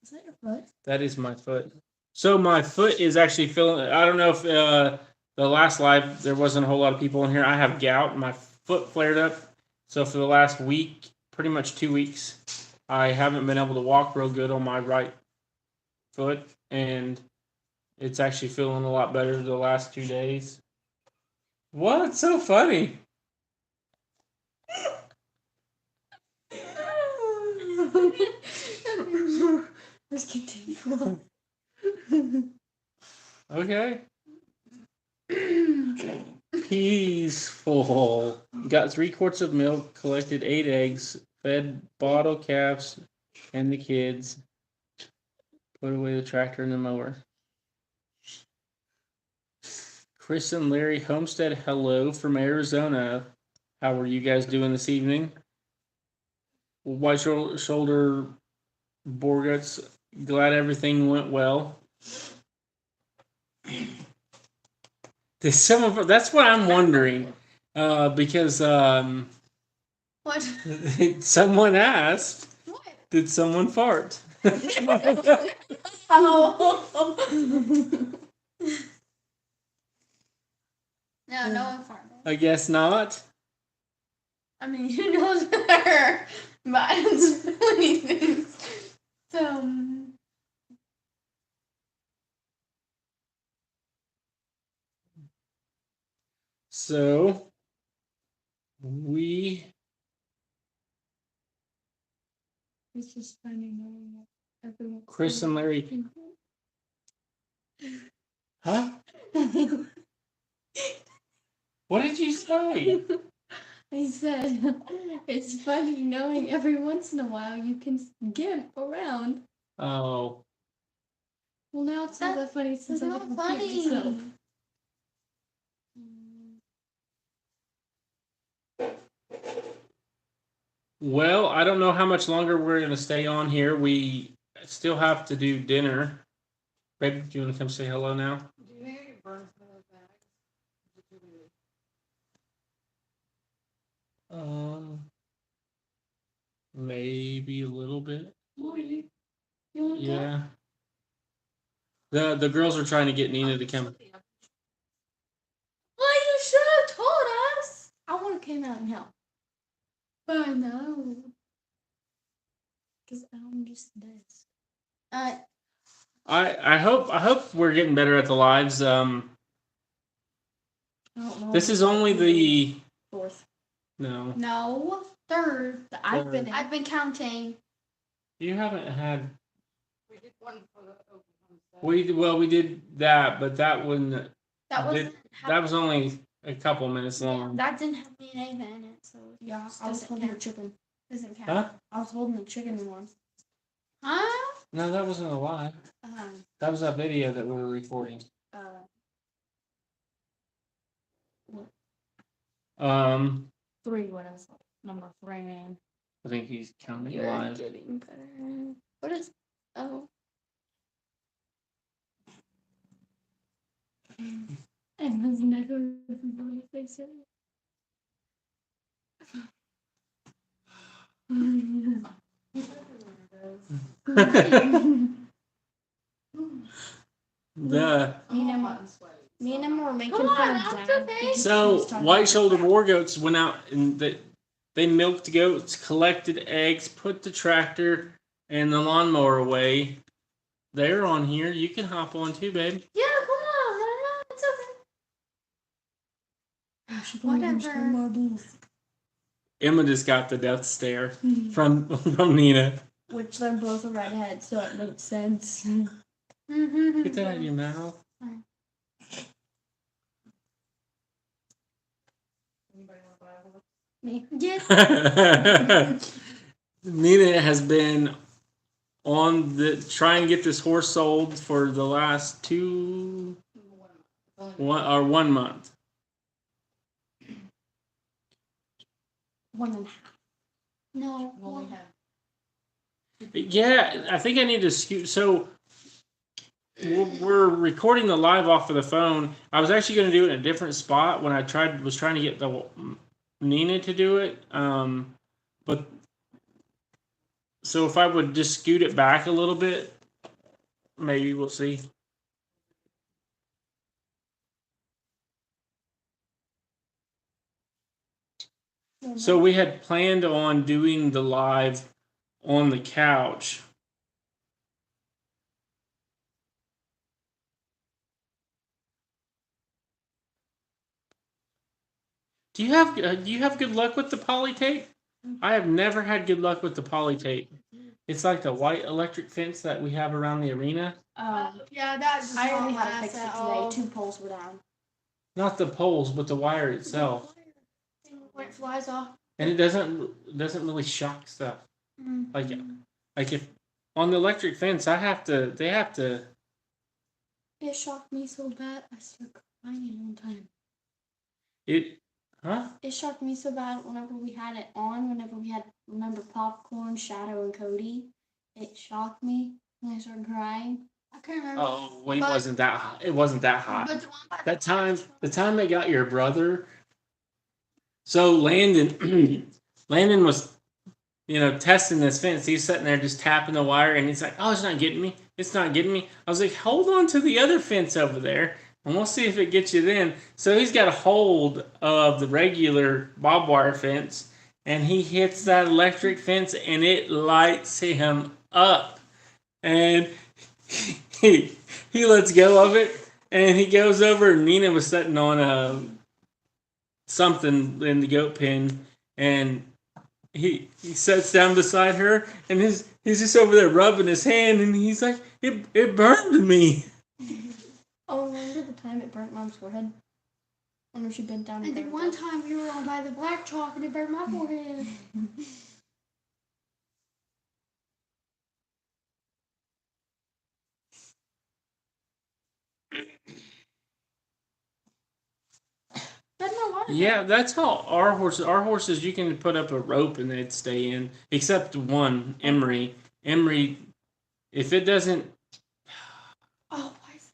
Is that your foot? That is my foot. So my foot is actually feeling. I don't know if the last live there wasn't a whole lot of people in here. I have gout. My foot flared up. So for the last week, pretty much 2 weeks, I haven't been able to walk real good on my right foot, and it's actually feeling a lot better the last 2 days. What's so funny? Let's continue. Okay. Peaceful. Got 3 quarts of milk, collected 8 eggs, fed bottle calves and the kids. Put away the tractor and the mower. Chris and Larry Homestead, hello from Arizona. How are you guys doing this evening? White shoulder Borguts, glad everything went well. Did some of that's what I'm wondering, because What? someone asked, What? did someone fart? Oh. No one farted. I guess not. I mean, who knows her? But I don't spill anything. So. So we It's just funny knowing that everyone. Chris and Larry. Huh? What did you say? I said, it's funny knowing every once in a while you can get around. Oh. Well, now it's not that funny since It's I'm not funny. funny. Well, I don't know how much longer we're going to stay on here. We still have to do dinner. Baby, do you want to come say hello now? Do you think it burns some of those bags? Maybe a little bit. You want to go? Yeah. The girls are trying to get Nina to come. Well, you should have told us. I would have came out and helped. But I know. Because I'm just this. I hope we're getting better at the lives. I don't know. This is only the fourth. no. No, third. I've been counting. You haven't had. We did one for the open homestead. We did that, but that wouldn't. That wasn't. That was only a couple minutes long. That didn't have me and Ava in it, so Yeah, just I was doesn't holding the count. chicken. Doesn't count. Huh? I was holding the chicken one. Huh? No, that wasn't a live. That was a video that we were recording. Three, what else? Number 3, man. I think he's counting You're live. getting better. What is? Oh. And was never really face it. The Me and him were making Come on, fun of after Dad. this. because So he was talking white about shouldered that. war goats went out and they milked goats, collected eggs, put the tractor and the lawnmower away. They're on here. You can hop on too, babe. Yeah, come on. No, it's okay. You should probably Whatever. understand marbles. Emma just got the death stare from Nina. Which they're both a redhead, so it makes sense. Get that out of your mouth. Anybody want to buy a horse? Me. Yes. Nina has been on the trying to get this horse sold for the last 1 month. 1.5. No. Well, we have. Yeah, I think I need to scoot. So we're recording the live off of the phone. I was actually going to do it in a different spot when I was trying to get the Nina to do it. But so if I would just scoot it back a little bit, maybe we'll see. So we had planned on doing the live on the couch. Do you have good luck with the poly tape? I have never had good luck with the poly tape. It's like the white electric fence that we have around the arena. Yeah, that's I not already had to half fix it at today. all. 2 poles were down. Not the poles, but the wire itself. When it flies off. And it doesn't really shock stuff. Like if on the electric fence, they have to. It shocked me so bad, I started crying one time. It shocked me so bad whenever we had it on, remember Popcorn, Shadow, and Cody? It shocked me and I started crying. I can't remember. Oh, well, it wasn't that hot. It wasn't that hot. But the one by That time, the time they got your brother. So Landon was, testing this fence. He's sitting there just tapping the wire, and he's like, "Oh, it's not getting me. It's not getting me." I was like, "Hold on to the other fence over there, and we'll see if it gets you then." So he's got a hold of the regular barbed wire fence, and he hits that electric fence, and it lights him up. And he lets go of it, and he goes over. And Nina was sitting on something in the goat pen, and he sits down beside her, and he's just over there rubbing his hand, and he's like, "It burned me." Oh, remember the time it burnt Mom's forehead? When she bent down And the one time we were on by the black chalk and it burned my forehead. That's my water. Yeah, that's how our horses, you can put up a rope and they'd stay in, except one, Emery. Emery, if it doesn't, Oh, why is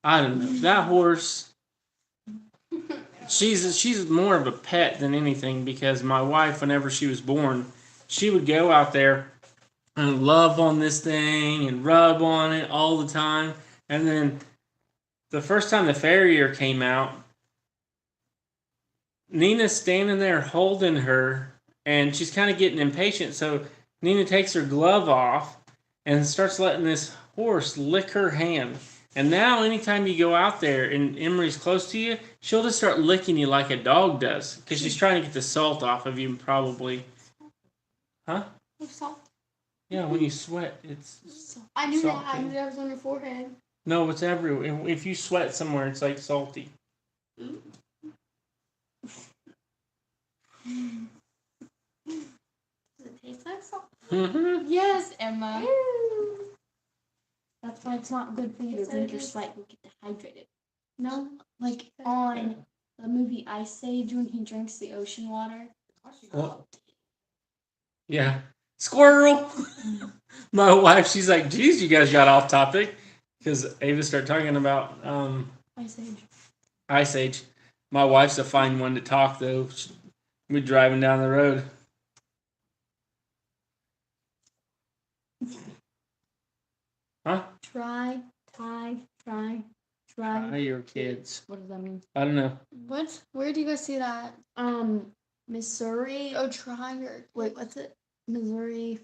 I don't know, that horse, she's more of a pet than anything, because my wife, whenever she was born, she would go out there and love on this thing and rub on it all the time. And then the first time the farrier came out, Nina's standing there holding her, and she's kind of getting impatient. So Nina takes her glove off and starts letting this horse lick her hand. And now anytime you go out there and Emery's close to you, she'll just start licking you like a dog does, because she's trying to get the salt off of you, probably. Huh? salt? Yeah, when you sweat, it's... I knew that. I Salty. knew that was on your forehead. No, it's everywhere. If you sweat somewhere, it's like salty. Does it taste like salt? Mm-hmm. Yes, Emma. Ew. That's why it's not good for you to It's drink your okay. sweat. You get dehydrated. No. Like on the movie Ice Age when he drinks the ocean water. Well, yeah. Squirrel! My wife, she's like, geez, you guys got off topic. Because Ava started talking about Ice Age. Ice Age. My wife's a fine one to talk, though. We're driving down the road. Huh? Try. Hi, your kids. What does that mean? I don't know. What? Where do you guys see that? Missouri. Oh, try your. Wait, what's it? Missouri.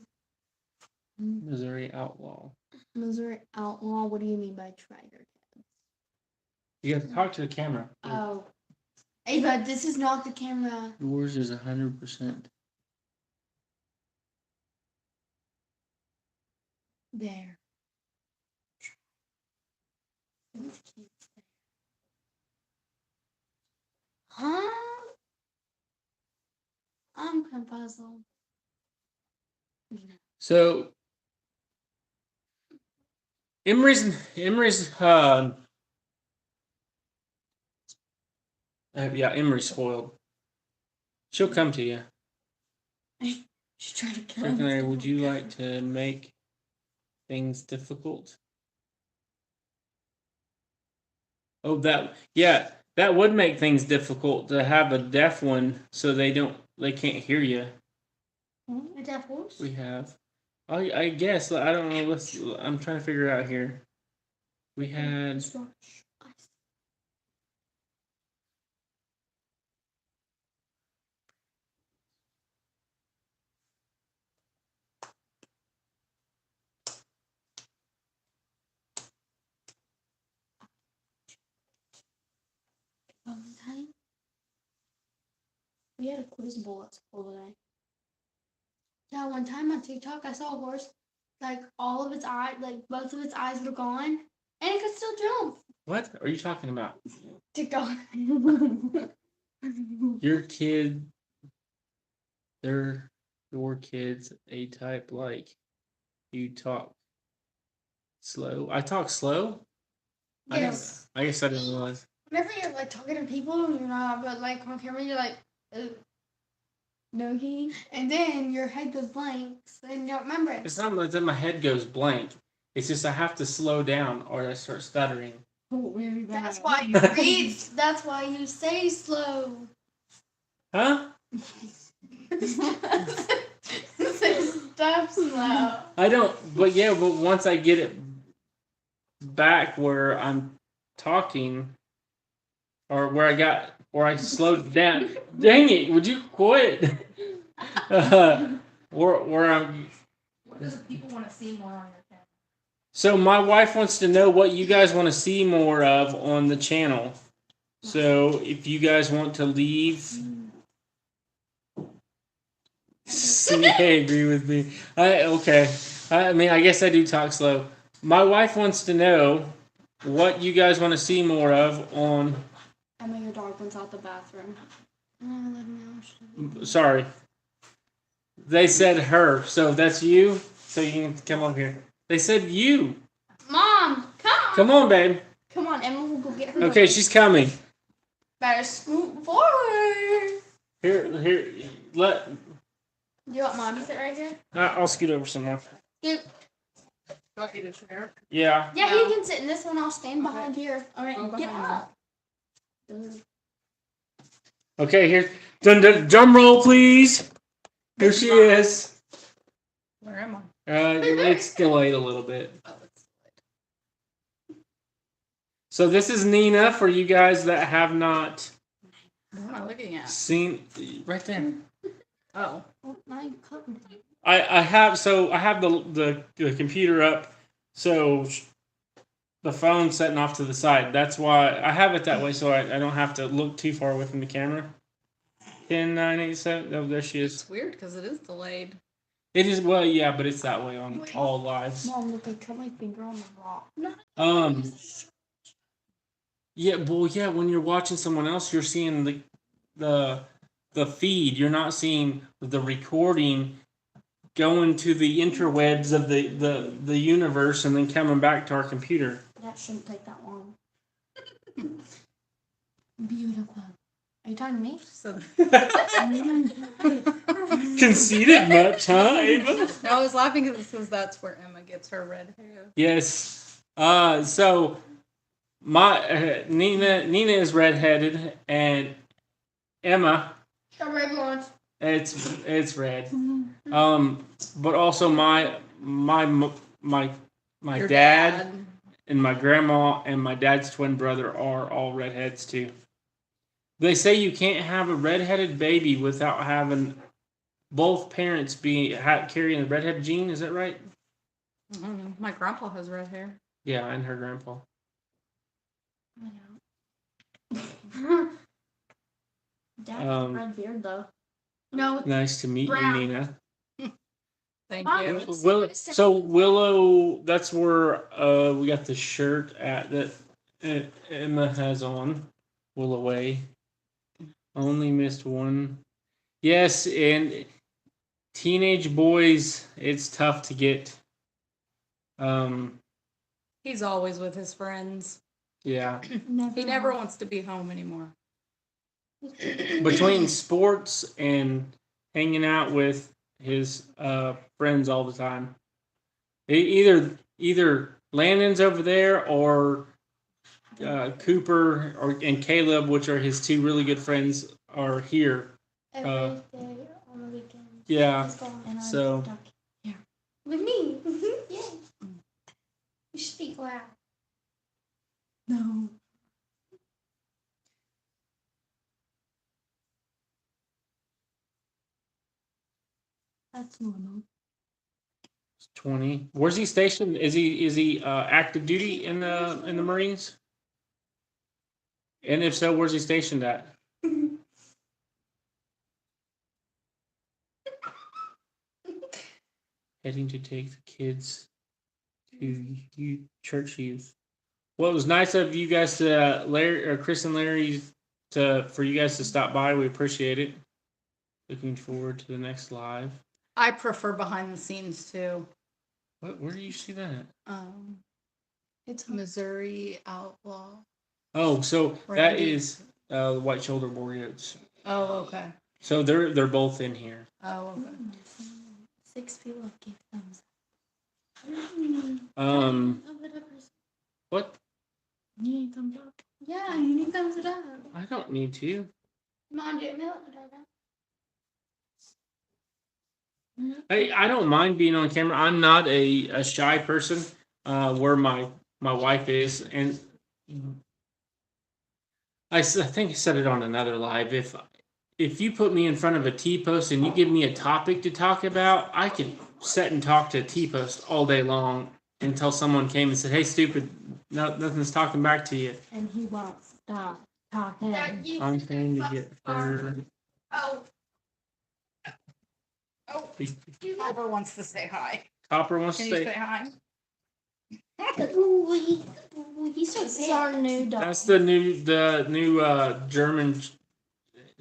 Missouri Outlaw. Missouri Outlaw. What do you mean by try your kids? You have to talk to the camera. Oh. Ava, this is not the camera. Yours is 100%. There. Huh? I'm kind of puzzled. So, Emery's Emery's spoiled. She'll come to you. She's trying to kill Secondary, him. would you like to make things difficult? Oh, that would make things difficult to have a deaf one, so they can't hear you. A deaf horse? We have. I guess I don't know. I'm trying to figure out here. We had Valentine. We had a quiz bowl at school today. Yeah, one time on TikTok, I saw a horse, like all of its eyes, like both of its eyes were gone, and it could still jump. what are you talking about? TikTok. Your kid, they're your kids a type like you talk slow. I talk slow. Yes. I guess I didn't realize. Whenever you're like talking to people, you're not, but like on camera, you're like, No, he. and then your head goes blank, so then you don't remember it. It's not that my head goes blank. It's just I have to slow down or I start stuttering. Oh, very bad. That's why you read. That's why you say slow. Huh? Say stop slow. I don't. But yeah, but once I get it back where I'm talking, or where I slowed down. Dang it! Would you quit? Where I'm. What do the people want to see more on your channel? So my wife wants to know what you guys want to see more of on the channel. So if you guys want to leave. See, hey, agree with me. Okay. I mean, I guess I do talk slow. My wife wants to know what you guys want to see more of on. Emma, your dog went out the bathroom. Sorry. They said her, so that's you. So you can come over here. They said you. Mom, come. Come on, babe. Come on, Emma, we'll go get her. Okay, she's coming. Better scoot forward. Here. Let. Do you want Mom to sit right here? I'll scoot over some more. Scoot. Do you want me to share? Yeah. Yeah, he can sit in this one. I'll stand behind here. All right, Oh, get behind up. Okay, here. Drum roll, please. Here she is. Where am I? It's delayed a little bit. Oh, it's So this is Nina for you guys that have not what am I looking at? seen. Right there. Oh. Oh, now you covered it. I have the computer up, so the phone's setting off to the side. That's why I have it that way, so I don't have to look too far away from the camera. 10, 9, 8, 7. Oh, there she is. It's weird because it is delayed. It is, well, yeah, but it's that way on all lives. Mom, look, I cut my finger on the rock. Yeah, well, yeah. When you're watching someone else, you're seeing the feed. You're not seeing the recording going to the interwebs of the universe and then coming back to our computer. That shouldn't take that long. Beautiful. Are you talking to me? So Conceited much, huh, Ava? no, I was laughing because it says that's where Emma gets her red hair. Yes. So my Nina is redheaded, and Emma, Strawberry blonde. it's red. But also my Your dad and my grandma and my dad's twin brother are all redheads too. They say you can't have a redheaded baby without having both parents carrying the redhead gene. Is that right? I don't know. My grandpa has red hair. Yeah, and her grandpa. Dad's red beard, though. No. Nice to meet Brown. you, Nina. Thank Mom, you. it's- So Willow, that's where we got the shirt at that Emma has on. Willow Way. Only missed one. Yes, and teenage boys, it's tough to get. He's always with his friends. Yeah. He never wants to be home anymore. Between sports and hanging out with his friends all the time. Either Landon's over there or Cooper and Caleb, which are his two really good friends, are here. Every day on the weekend. Yeah. He's gone. And I'm So- stuck here. With me. Yeah. You speak loud. No. That's normal. 20. Where's he stationed? Is he active duty in the Marines? And if so, where's he stationed at? Heading to take the kids to church youth. Well, it was nice of you guys to Larry or Chris and Larry for you guys to stop by. We appreciate it. Looking forward to the next live. I prefer behind the scenes too. Where do you see that? It's Missouri Outlaw. Oh, so that Randy. is the White Shoulder Warriors. Oh, okay. So they're both in here. Oh, okay. 6 people give thumbs What? You need thumbs up. Yeah, you need thumbs it up. I don't need to. Come on, Jamie. I don't mind being on camera. I'm not a shy person. Where my wife is, and I think I said it on another live. If you put me in front of a T-post and you give me a topic to talk about, I can sit and talk to a T-post all day long until someone came and said, "Hey, stupid, nothing's talking back to you." And he won't stop talking. I'm trying to get her. Oh. Copper wants to say hi. Copper wants Can to you say. say hi? He's so This is our new dog. That's the new German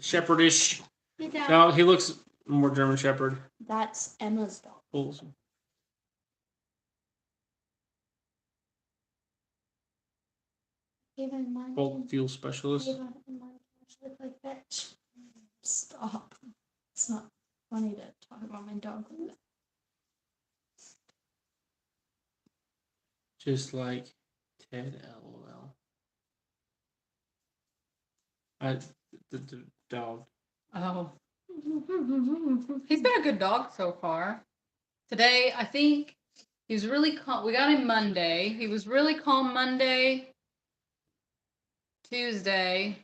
Shepherdish. No, he looks more German Shepherd. That's Emma's dog. Bulls. Even mine. Bulk fuel specialist. Even mine look like that. Stop. It's not funny to talk about my dog like that. Just like Ted LOL. The dog. Oh. He's been a good dog so far. Today, I think he was really calm. We got him Monday. He was really calm Monday, Tuesday,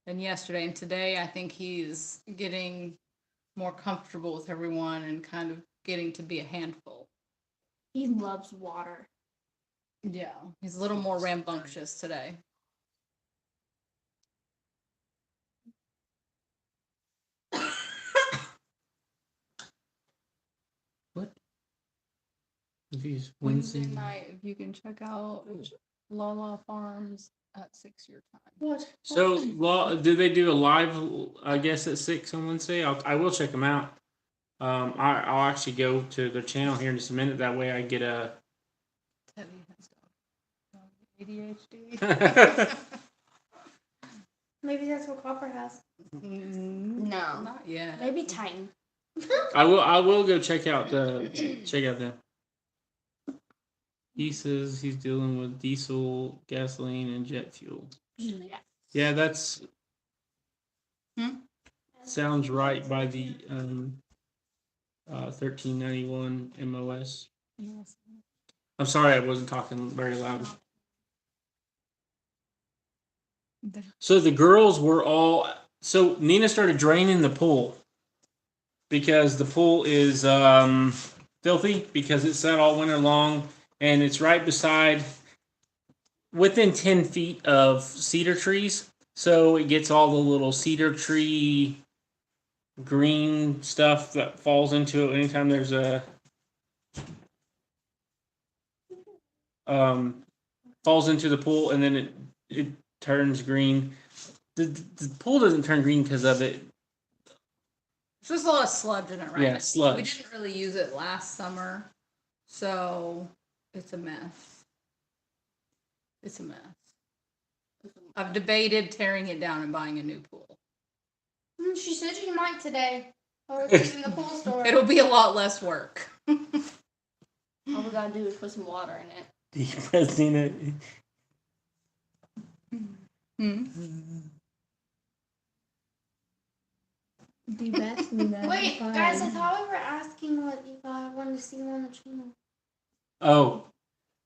and yesterday. And today, I think he's getting more comfortable with everyone and kind of getting to be a handful. He loves water. Yeah, he's a little more rambunctious today. Wednesday Wednesday. night, if you can check out Lala Farms at 6 your time. What? So, well, do they do a live? I guess at 6 on Wednesday. I will check them out. I'll actually go to their channel here in just a minute. That way, I get a. Teddy has ADHD. Maybe that's what Copper has. No. Not yet. Maybe Titan. I will go check out them. He says he's dealing with diesel, gasoline, and jet fuel. Yeah. Yeah, that's Hmm? sounds right by the 1391 MOS. Yes. I'm sorry I wasn't talking very loud. So the girls were all. So Nina started draining the pool because the pool is filthy because it sat all winter long, and it's right beside, within 10 feet of cedar trees. So it gets all the little cedar tree green stuff that falls into it anytime there's a falls into the pool, and then it turns green. The pool doesn't turn green because of it. There's just a lot of sludge in it right Yeah, now. sludge. We didn't really use it last summer, so it's a mess. It's a mess. I've debated tearing it down and buying a new pool. She said she might today. Or it's in the pool store. It'll be a lot less work. All we gotta do is put some water in it. Depressed Nina. Hmm? The best me that. Wait, guys, I thought we were asking what you guys wanted to see on the channel. Oh,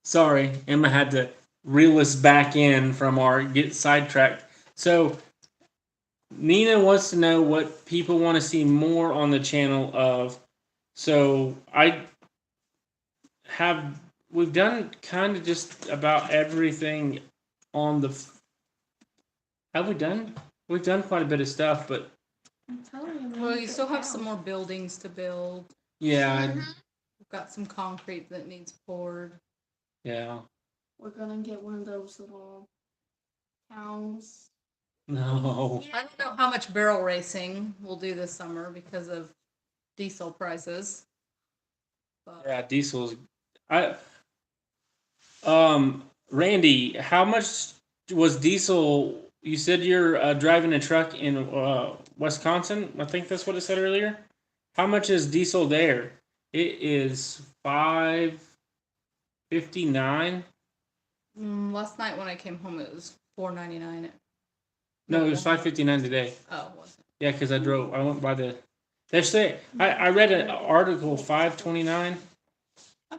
sorry. Emma had to reel us back in from our get sidetracked. So, Nina wants to know what people want to see more on the channel of. So, we've done kind of just about everything on the. Have we done? We've done quite a bit of stuff, but I'm telling you. Well, you still have some more buildings to build. yeah, We've got some concrete that needs poured. yeah. We're gonna get one of those little towns. No. I don't know how much barrel racing we'll do this summer because of diesel prices. But Yeah, diesels. Randy, how much was diesel? You said you're driving a truck in Wisconsin. I think that's what it said earlier. How much is diesel there? It is $5.59. last night when I came home, it was $4.99. No, it was $5.59 today. Oh, was it? Yeah, because I went by the. They say I read an article 5.29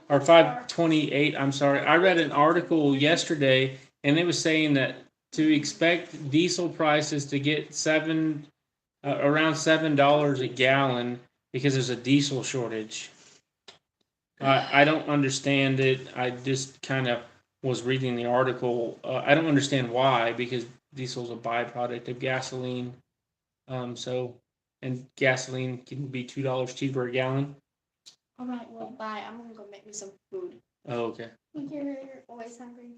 or 5.28. I'm sorry. I read an article yesterday, and it was saying that to expect diesel prices to get around $7 a gallon because there's a diesel shortage. I don't understand it. I just kind of was reading the article. I don't understand why, because diesel's a byproduct of gasoline. And gasoline can be $2 cheaper a gallon. All right, well, bye. I'm gonna go make me some food. Oh, okay. You're always hungry.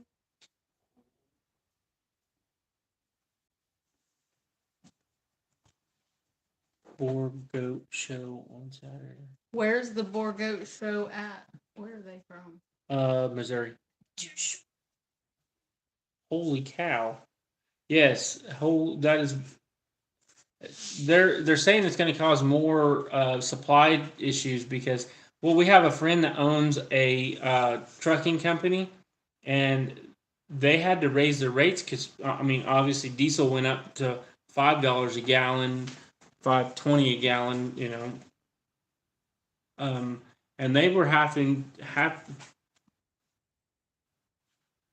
Boar Goat Show on Saturday. Where's the Boar Goat Show at? Where are they from? Missouri. Holy cow! Yes, that is. They're saying it's going to cause more supply issues because we have a friend that owns a trucking company, and they had to raise their rates because obviously diesel went up to $5 a gallon, $5.20 a gallon, and they were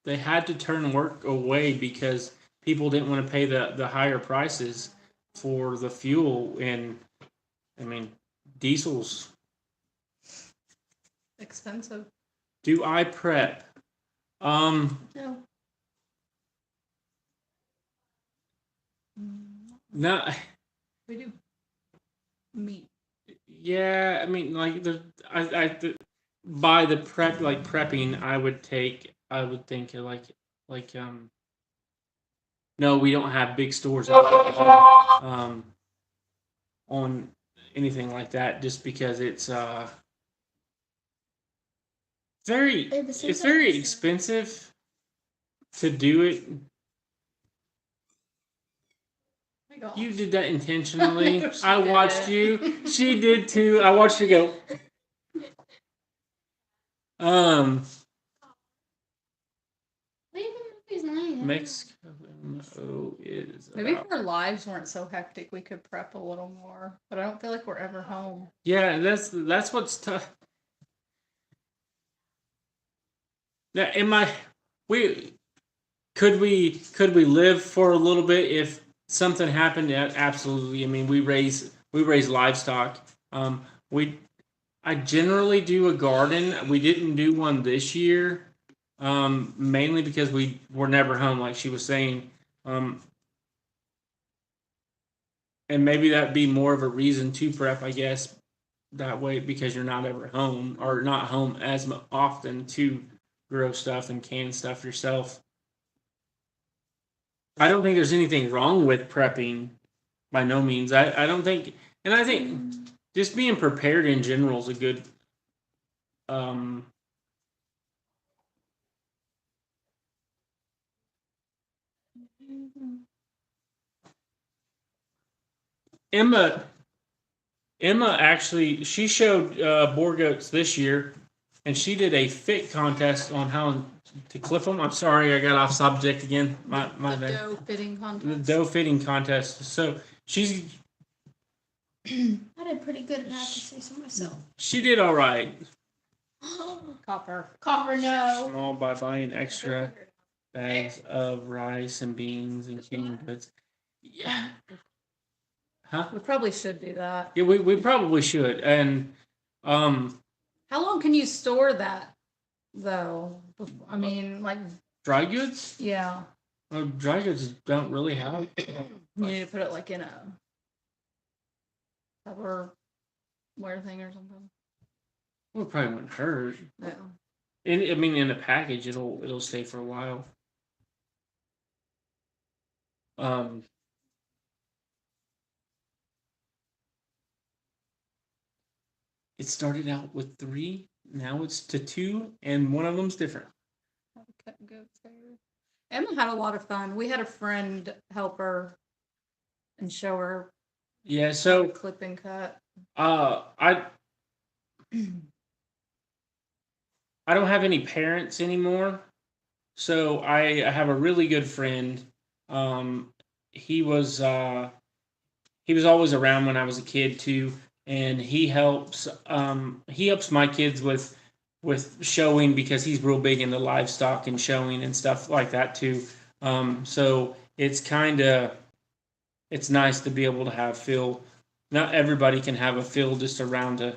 they had to turn work away because people didn't want to pay the higher prices for the fuel. And diesel's Expensive. Do I prep? No. No. We do meat. Yeah, by the prep, like prepping, I would think no, we don't have big stores on anything like that, just because it's very expensive to do it. You did that intentionally. No, she I watched didn't. you. She did too. I watched her go. Mexico is Maybe about- if our lives weren't so hectic, we could prep a little more. But I don't feel like we're ever home. Yeah, that's what's tough. Yeah, could we live for a little bit if something happened? Yeah, absolutely. We raise livestock. I generally do a garden. We didn't do one this year, mainly because we were never home, like she was saying. And maybe that'd be more of a reason to prep, I guess, that way, because you're not ever home, or not home as often to grow stuff and can stuff yourself. I don't think there's anything wrong with prepping, by no means. I don't think, and I think just being prepared in general is a good. Emma actually, she showed boar goats this year, and she did a fit contest on how to clip them. I'm sorry, I got off subject again. My the bad. dough fitting The contest. dough fitting contest. So I did pretty good, and I have to say so myself. She did all right. Copper. Copper, no. All by buying extra bags of rice and beans and canned goods. Yeah. Huh? We probably should do that. Yeah, we probably should. And How long can you store that, though? I mean, like, dry goods? yeah, Well, dry goods don't really have. you need to put it like in a Tupperware thing or something. Well, it probably wouldn't hurt. No. I mean, in a package, it'll stay for a while. It started out with 3, now it's to 2, and one of them's different. Cut and goats there. Emma had a lot of fun. We had a friend help her and show her Yeah, how so to clip and cut. I don't have any parents anymore, so I have a really good friend. He was always around when I was a kid too, and he helps my kids with showing because he's real big into livestock and showing and stuff like that too. So it's nice to be able to have Phil. Not everybody can have a Phil just around to,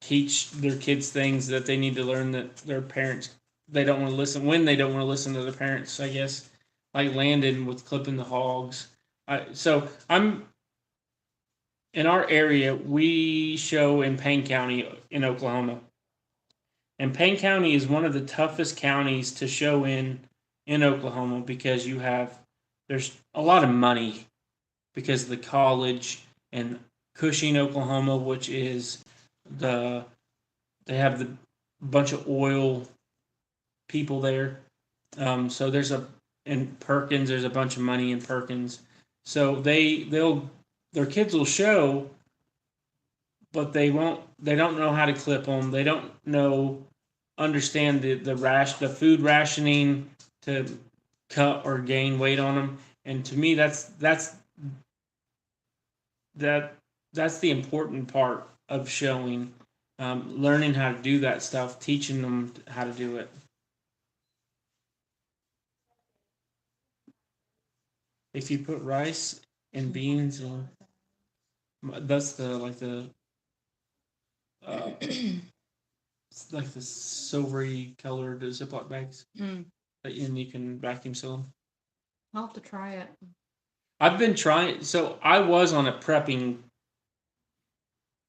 teach their kids things that they need to learn that their parents they don't want to listen when they don't want to listen to their parents. I guess like Landon with clipping the hogs. I'm in our area. We show in Payne County in Oklahoma, and Payne County is one of the toughest counties to show in Oklahoma because there's a lot of money because of the college and Cushing, Oklahoma, which is they have the bunch of oil people there. So in Perkins, there's a bunch of money in Perkins. So their kids will show, but they don't know how to clip them. They don't understand the food rationing to cut or gain weight on them. And to me, that's the important part of showing, learning how to do that stuff, teaching them how to do it. If you put rice and beans on, that's it's like the silvery colored Ziploc bags, and you can vacuum seal them. I'll have to try it. I've been trying. So I was on a prepping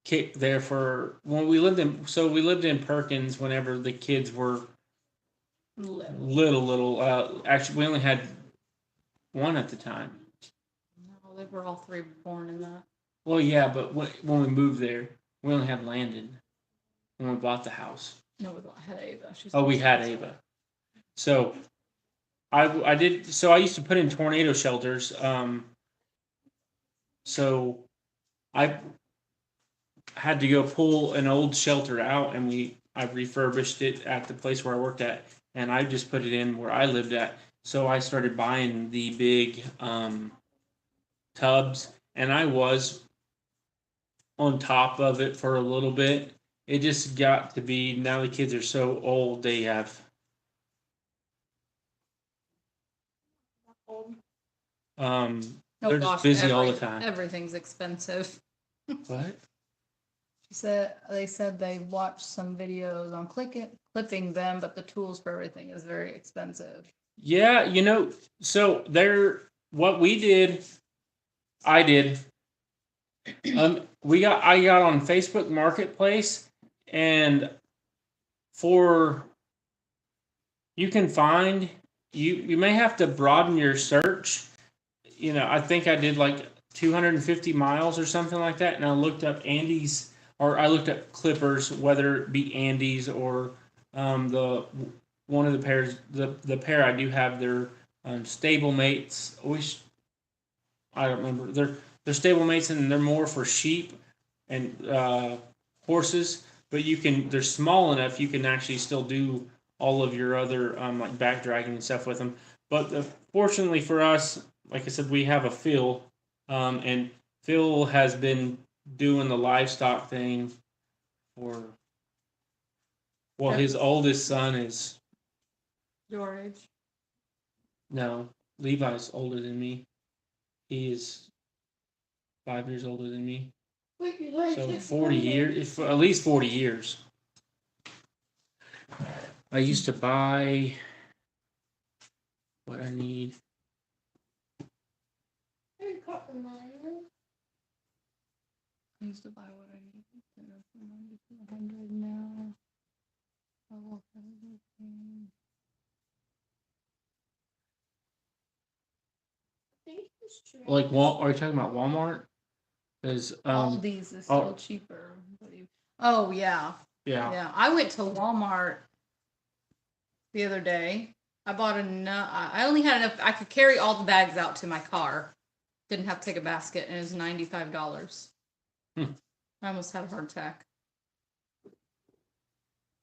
kick there for when we lived in. So we lived in Perkins whenever the kids were little. Actually, we only had one at the time. No, they were all 3 born in that. Well, yeah, but when we moved there, we only had Landon when we bought the house. No, we had Ava. We had Ava. So I did. So I used to put in tornado shelters. So I had to go pull an old shelter out, and I refurbished it at the place where I worked at, and I just put it in where I lived at. So I started buying the big tubs, and I was on top of it for a little bit. It just got to be, now the kids are so old, they have they're just busy all the time. Everything's expensive. What? They said they watched some videos on clipping them, but the tools for everything is very expensive. Yeah, so what we did, I did. I got on Facebook Marketplace, and you can find you may have to broaden your search. I think I did like 250 miles or something like that, and I looked up Andes, or I looked up clippers, whether it be Andes or one of the pairs, the pair I do have, their stable mates. I don't remember. They're stable mates, and they're more for sheep and horses. But they're small enough you can actually still do all of your other like back dragging and stuff with them. But fortunately for us, like I said, we have a Phil, and Phil has been doing the livestock thing for. Well, his oldest son is Your age. no Levi's older than me. He is 5 years older than me. So 40 years, at least 40 years. I used to buy what I need. I used to buy what I need. 100 now. Like, are you talking about Walmart? Because Aldi's is still cheaper. Oh yeah. yeah. Yeah, I went to Walmart the other day. I bought enough. I only had enough. I could carry all the bags out to my car. Didn't have to take a basket, and it was $95. Hmm. I almost had a heart attack.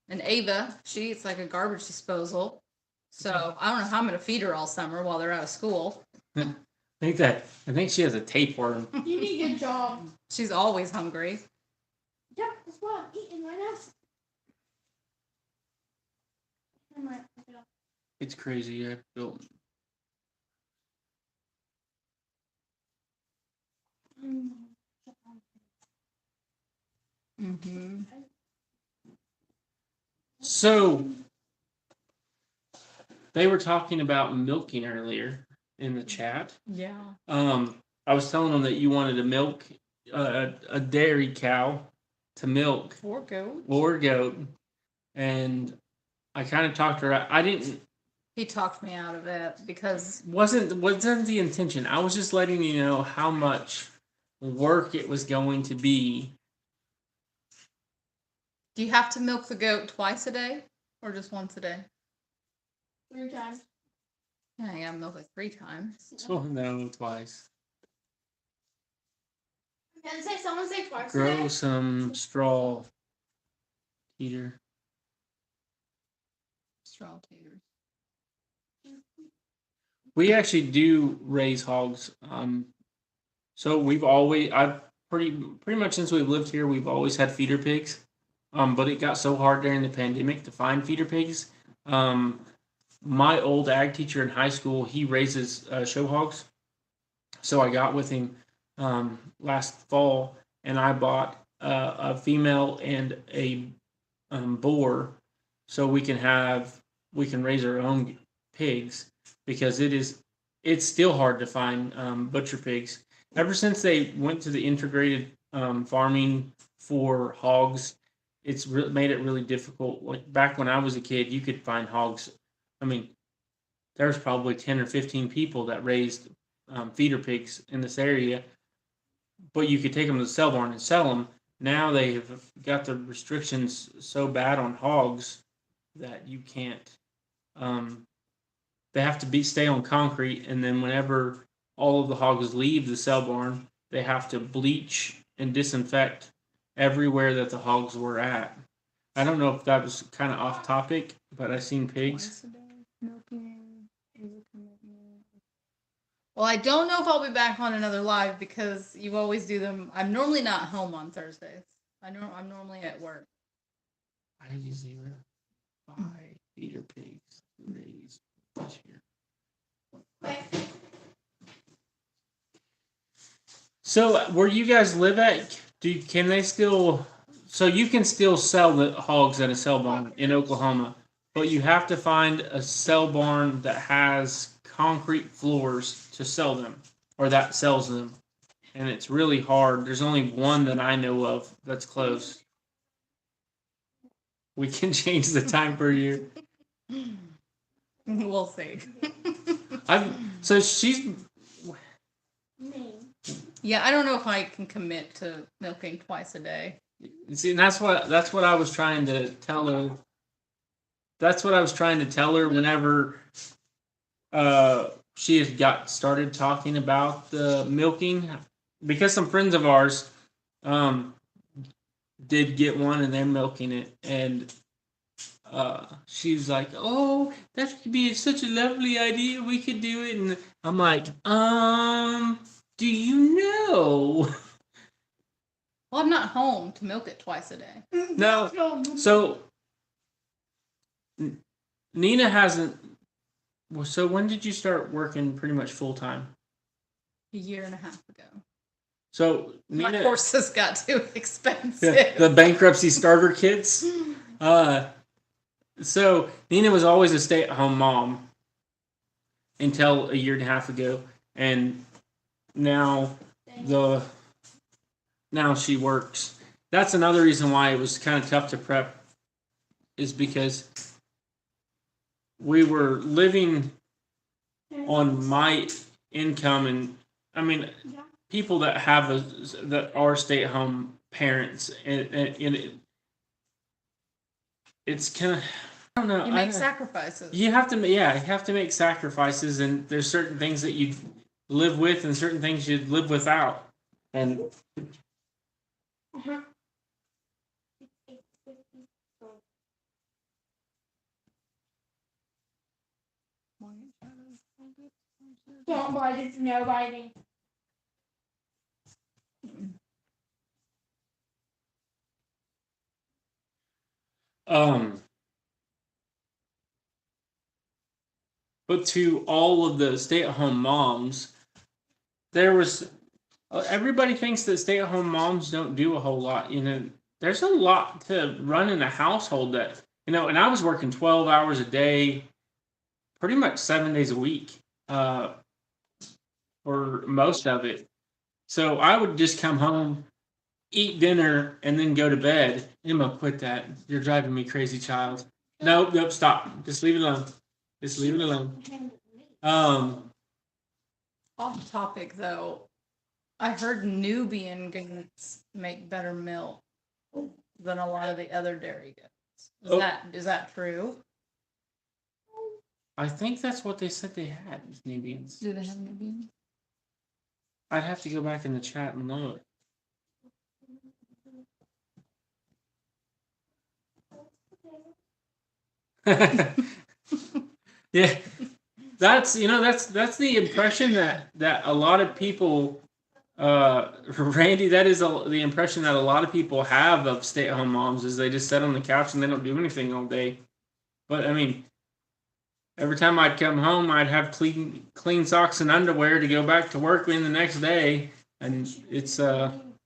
And Ava, she eats like a garbage disposal. So I don't know how I'm gonna feed her all summer while they're out of school. I think she has a tapeworm. You need a good job. She's always hungry. Yeah, that's what I'm eating right now. I might pick it up. It's crazy. I built. Mm-hmm. So they were talking about milking earlier in the chat. Yeah. I was telling them that you wanted to milk a dairy cow to milk Or goat. or goat, and I kind of talked her. I didn't. He talked me out of it because Wasn't the intention. I was just letting you know how much work it was going to be. do you have to milk the goat twice a day or just once a day? 3 times. Yeah, you gotta milk it 3 times. So no, twice. Didn't say someone say twice. Grow some straw, Peter. Straw taters. We actually do raise hogs. So I've pretty much since we've lived here, we've always had feeder pigs. But it got so hard during the pandemic to find feeder pigs. My old ag teacher in high school, he raises show hogs. So I got with him last fall, and I bought a female and a boar, so we can raise our own pigs, because it's still hard to find butcher pigs. Ever since they went to the integrated farming for hogs, it's made it really difficult. Like back when I was a kid, you could find hogs. I mean, there's probably 10 or 15 people that raised feeder pigs in this area, but you could take them to the sale barn and sell them. Now they've got the restrictions so bad on hogs that you can't. They have to stay on concrete, and then whenever all of the hogs leave the sale barn, they have to bleach and disinfect everywhere that the hogs were at. I don't know if that was kind of off topic, but I seen pigs. Twice a day. Milking is a commitment. Well, I don't know if I'll be back on another live because you always do them. I'm normally not home on Thursdays. I'm normally at work. I usually buy feeder pigs raised this year. So where you guys live at, can they still? So you can still sell the hogs at a sale barn in Oklahoma, but you have to find a sale barn that has concrete floors to sell them, or that sells them, and it's really hard. There's only one that I know of that's close. We can change the time per year. We'll see. So she's. Me. Yeah, I don't know if I can commit to milking twice a day. See, and that's what I was trying to tell her. That's what I was trying to tell her whenever she had got started talking about the milking, because some friends of ours did get one and they're milking it, and she's like, "Oh, that could be such a lovely idea. We could do it." And I'm like, Do you know? Well, I'm not home to milk it twice a day. No. So Nina hasn't. Well, so when did you start working pretty much full time? A year and a half ago. So My Nina, courses got too expensive. yeah, the bankruptcy starter kits. So Nina was always a stay-at-home mom until a year and a half ago, and now she works. That's another reason why it was kind of tough to prep, is because we were living on my income, and I mean, people that that are stay-at-home parents, and it's kind of, I don't know. You make sacrifices. You have to make sacrifices, and there's certain things that you live with, and certain things you live without, and Don't bite it, no biting. But to all of the stay-at-home moms, everybody thinks that stay-at-home moms don't do a whole lot. There's a lot to run in a household that, and I was working 12 hours a day, pretty much 7 days a week, for most of it. So I would just come home, eat dinner, and then go to bed. Emma, quit that. You're driving me crazy, child. Nope, stop. Just leave it alone. Just leave it alone. Off topic though, I heard Nubian goats make better milk than a lot of the other dairy goats. Is that true? I think that's what they said they had, Nubians. Do they have Nubian? I'd have to go back in the chat and look. Yeah, that's the impression that a lot of people, Randy, that is the impression that a lot of people have of stay-at-home moms, is they just sit on the couch and they don't do anything all day. But I mean, every time I'd come home, I'd have clean socks and underwear to go back to work in the next day, and it's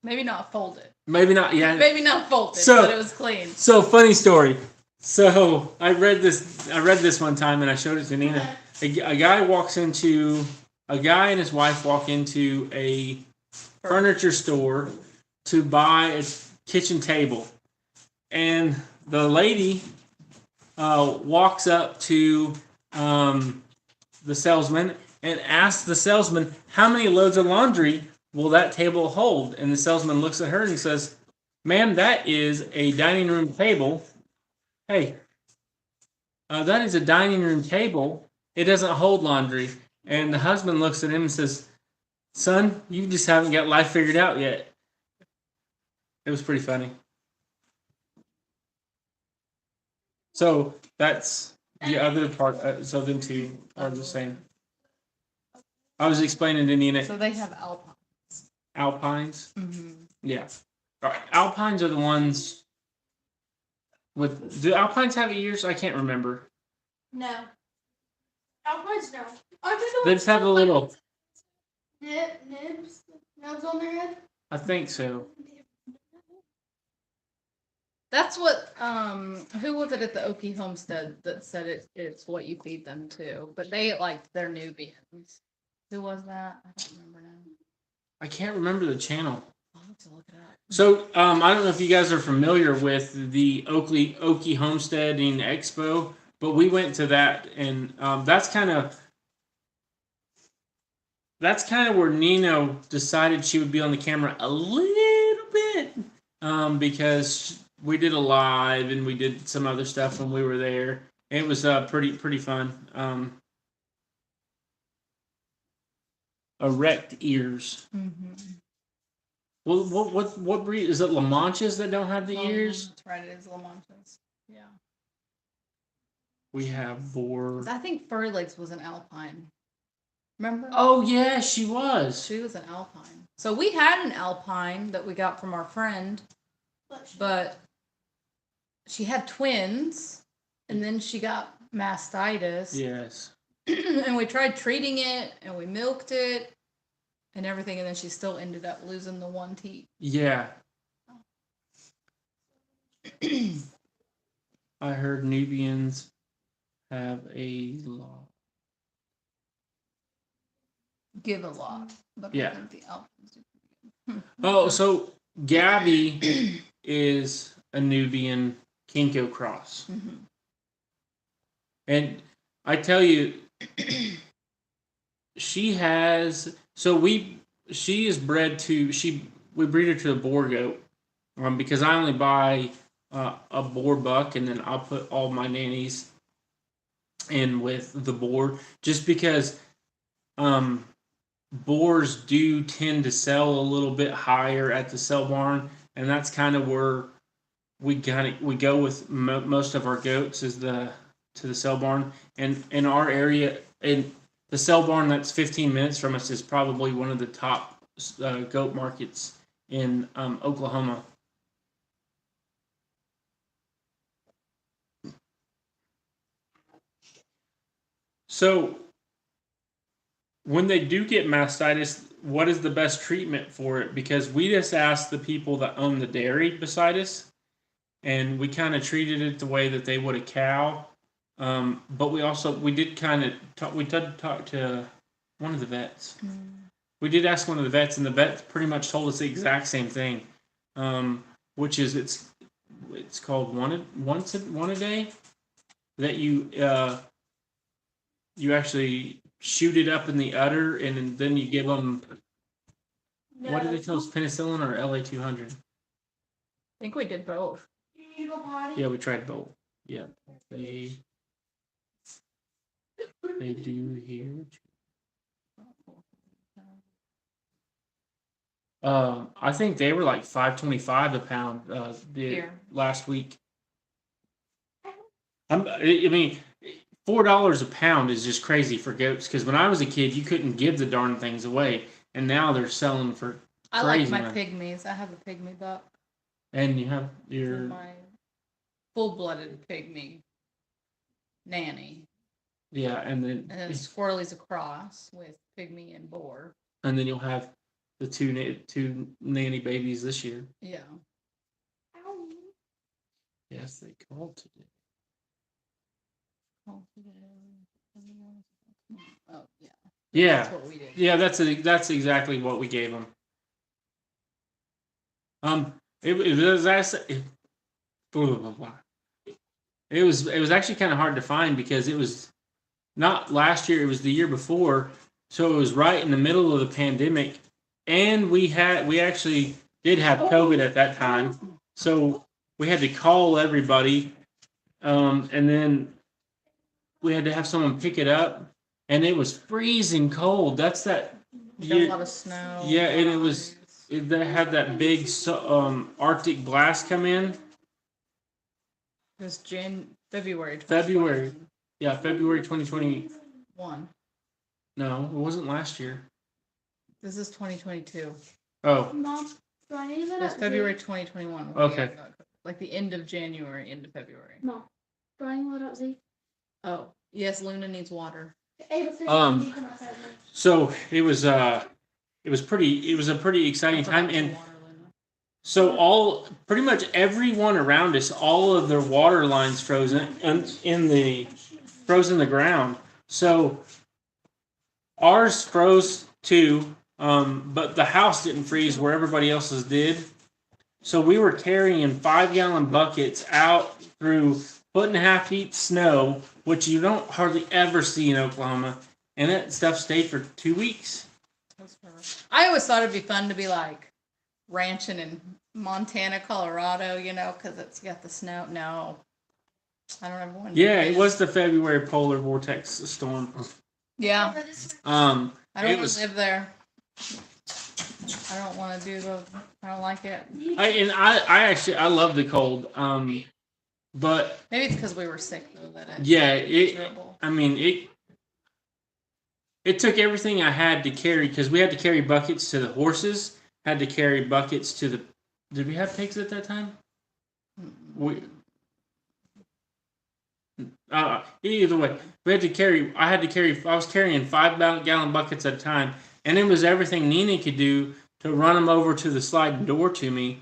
maybe not folded. maybe not, yeah. Maybe not folded, So- but it was clean. So funny story. So I read this one time, and I showed it to Nina. A guy and his wife walk into a furniture store to buy a kitchen table, and the lady walks up to the salesman and asks the salesman, "How many loads of laundry will that table hold?" And the salesman looks at her and he says, "Ma'am, that is a dining room table. Hey, that is a dining room table. It doesn't hold laundry." And the husband looks at him and says, "Son, you just haven't got life figured out yet." It was pretty funny. So that's the other part. So them two are the same. I was explaining to Nina, So they have Alpine. Alpines. Mm-hmm. Yeah. All right. Alpines are the ones with. Do Alpines have ears? I can't remember. No. Alphas, no. They just have a little. Nibs on their head? I think so. That's what who was it at the Okie homestead that said it's what you feed them too, but they liked their Nubians. Who was that? I don't remember now. I can't remember the channel. I'll have to look it up. So I don't know if you guys are familiar with the Okie Homesteading Expo, but we went to that, and that's kind of where Nino decided she would be on the camera a little bit, because we did a live and we did some other stuff when we were there. It was pretty fun. Erect ears. Mm-hmm. Well, what breed is it? La Manchas that don't have the ears. That's right. It is La Manchas. Yeah. We have boar. I think Furry Legs was an Alpine. Remember? Oh yeah, she was. She was an Alpine. So we had an Alpine that we got from our friend, but she had twins, and then she got mastitis. Yes. And we tried treating it, and we milked it, and everything, and then she still ended up losing the one teeth. Yeah. I heard Nubians have a lot. Give a lot, but Yeah. I think the Alpines do pretty good. Oh, so Gabby is a Nubian Kinko cross. Mhm. And I tell you, she is bred to, we breed her to a boar goat, because I only buy a boar buck, and then I'll put all my nannies in with the boar, just because boars do tend to sell a little bit higher at the sell barn, and that's kind of where we go with most of our goats is to the sell barn. And in our area, in the sell barn that's 15 minutes from us is probably one of the top goat markets in Oklahoma. So when they do get mastitis, what is the best treatment for it? Because we just asked the people that own the dairy beside us, and we kind of treated it the way that they would a cow. But we did kind of talk to one of the vets. We did ask one of the vets, and the vet pretty much told us the exact same thing, which is it's called one a day, that you actually shoot it up in the udder, and then you give them, what did they tell us, penicillin or LA-200? I think we did both. You go potty? Yeah, we tried both. Yeah, they do here. I think they were like $5.25 a pound Here. last week. I mean, $4 a pound is just crazy for goats, because when I was a kid, you couldn't give the darn things away, and now they're selling for I like crazy my money. pygmies. I have a pygmy buck. And you have For your my full-blooded pygmy nanny. yeah, and And then Squirrely's a cross with pygmy and boar. then you'll have the two nanny babies this year. Yeah. Yes, they called today. Oh, yeah. Yeah, That's what we did. yeah, that's exactly what we gave them. It was actually kind of hard to find, because it was not last year, it was the year before, so it was right in the middle of the pandemic, and we actually did have COVID at that time, so we had to call everybody, and then we had to have someone pick it up, and it was freezing cold. That's that. We got a lot of snow. Yeah, and it was. They had that big Arctic blast come in. It was February. February. Yeah, February 2021. No, it wasn't last year. This is 2022. Oh, Mom, do I need to It was February 2021. Okay. Like the end of January, end of February. Mom, do I need to load up Z? Oh, yes, Luna needs water. so it was a pretty exciting time, and so pretty much everyone around us, all of their water lines frozen in the ground. So ours froze too, but the house didn't freeze where everybody else's did. So we were carrying 5-gallon buckets out through 1.5 feet snow, which you don't hardly ever see in Oklahoma, and that stuff stayed for 2 weeks. I always thought it'd be fun to be like ranching in Montana, Colorado, because it's got the snow. No, I don't ever want to. Yeah, it was the February polar vortex storm. Yeah, Um, I don't it want was- to live there. I don't want to I don't like it. I love the cold. But Maybe it's because we were sick though that it. yeah, Miserable. I mean, it took everything I had to carry because we had to carry buckets to the horses, had to carry buckets to the. Did we have pigs at that time? We. Either way, we had to carry. I had to carry. I was carrying 5-gallon buckets at a time, and it was everything Nina could do to run them over to the sliding door to me.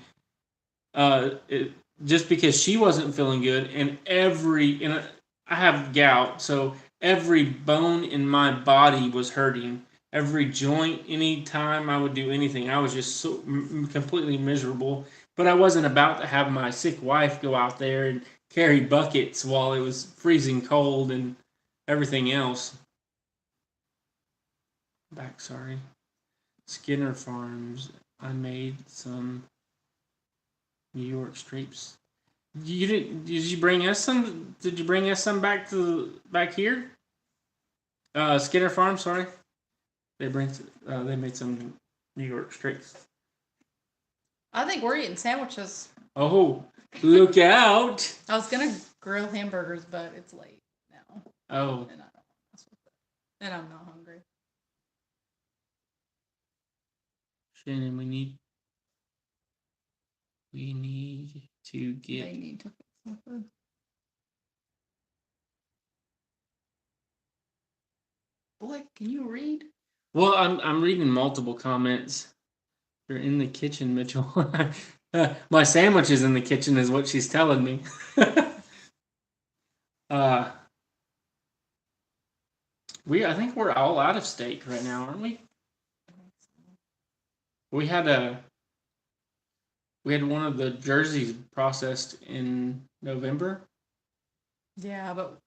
Just because she wasn't feeling good, and I have gout, so every bone in my body was hurting. Every joint, anytime I would do anything, I was just so completely miserable. But I wasn't about to have my sick wife go out there and carry buckets while it was freezing cold and everything else. Sorry. Skinner Farms. I made some New York Straights. Did you bring us some? Did you bring us some back here? Skinner Farm, sorry. They made some New York Straights. I think we're eating sandwiches. Oh, look out! I was gonna grill hamburgers, but it's late now. Oh. And I don't want to mess with it. And I'm not hungry. Shannon, we need to get. They need to fix something. Boy, can you read? Well, I'm reading multiple comments. You're in the kitchen, Mitchell. My sandwich is in the kitchen, is what she's telling me. I think we're all out of steak right now, aren't we? We had one of the jerseys processed in November. Yeah, but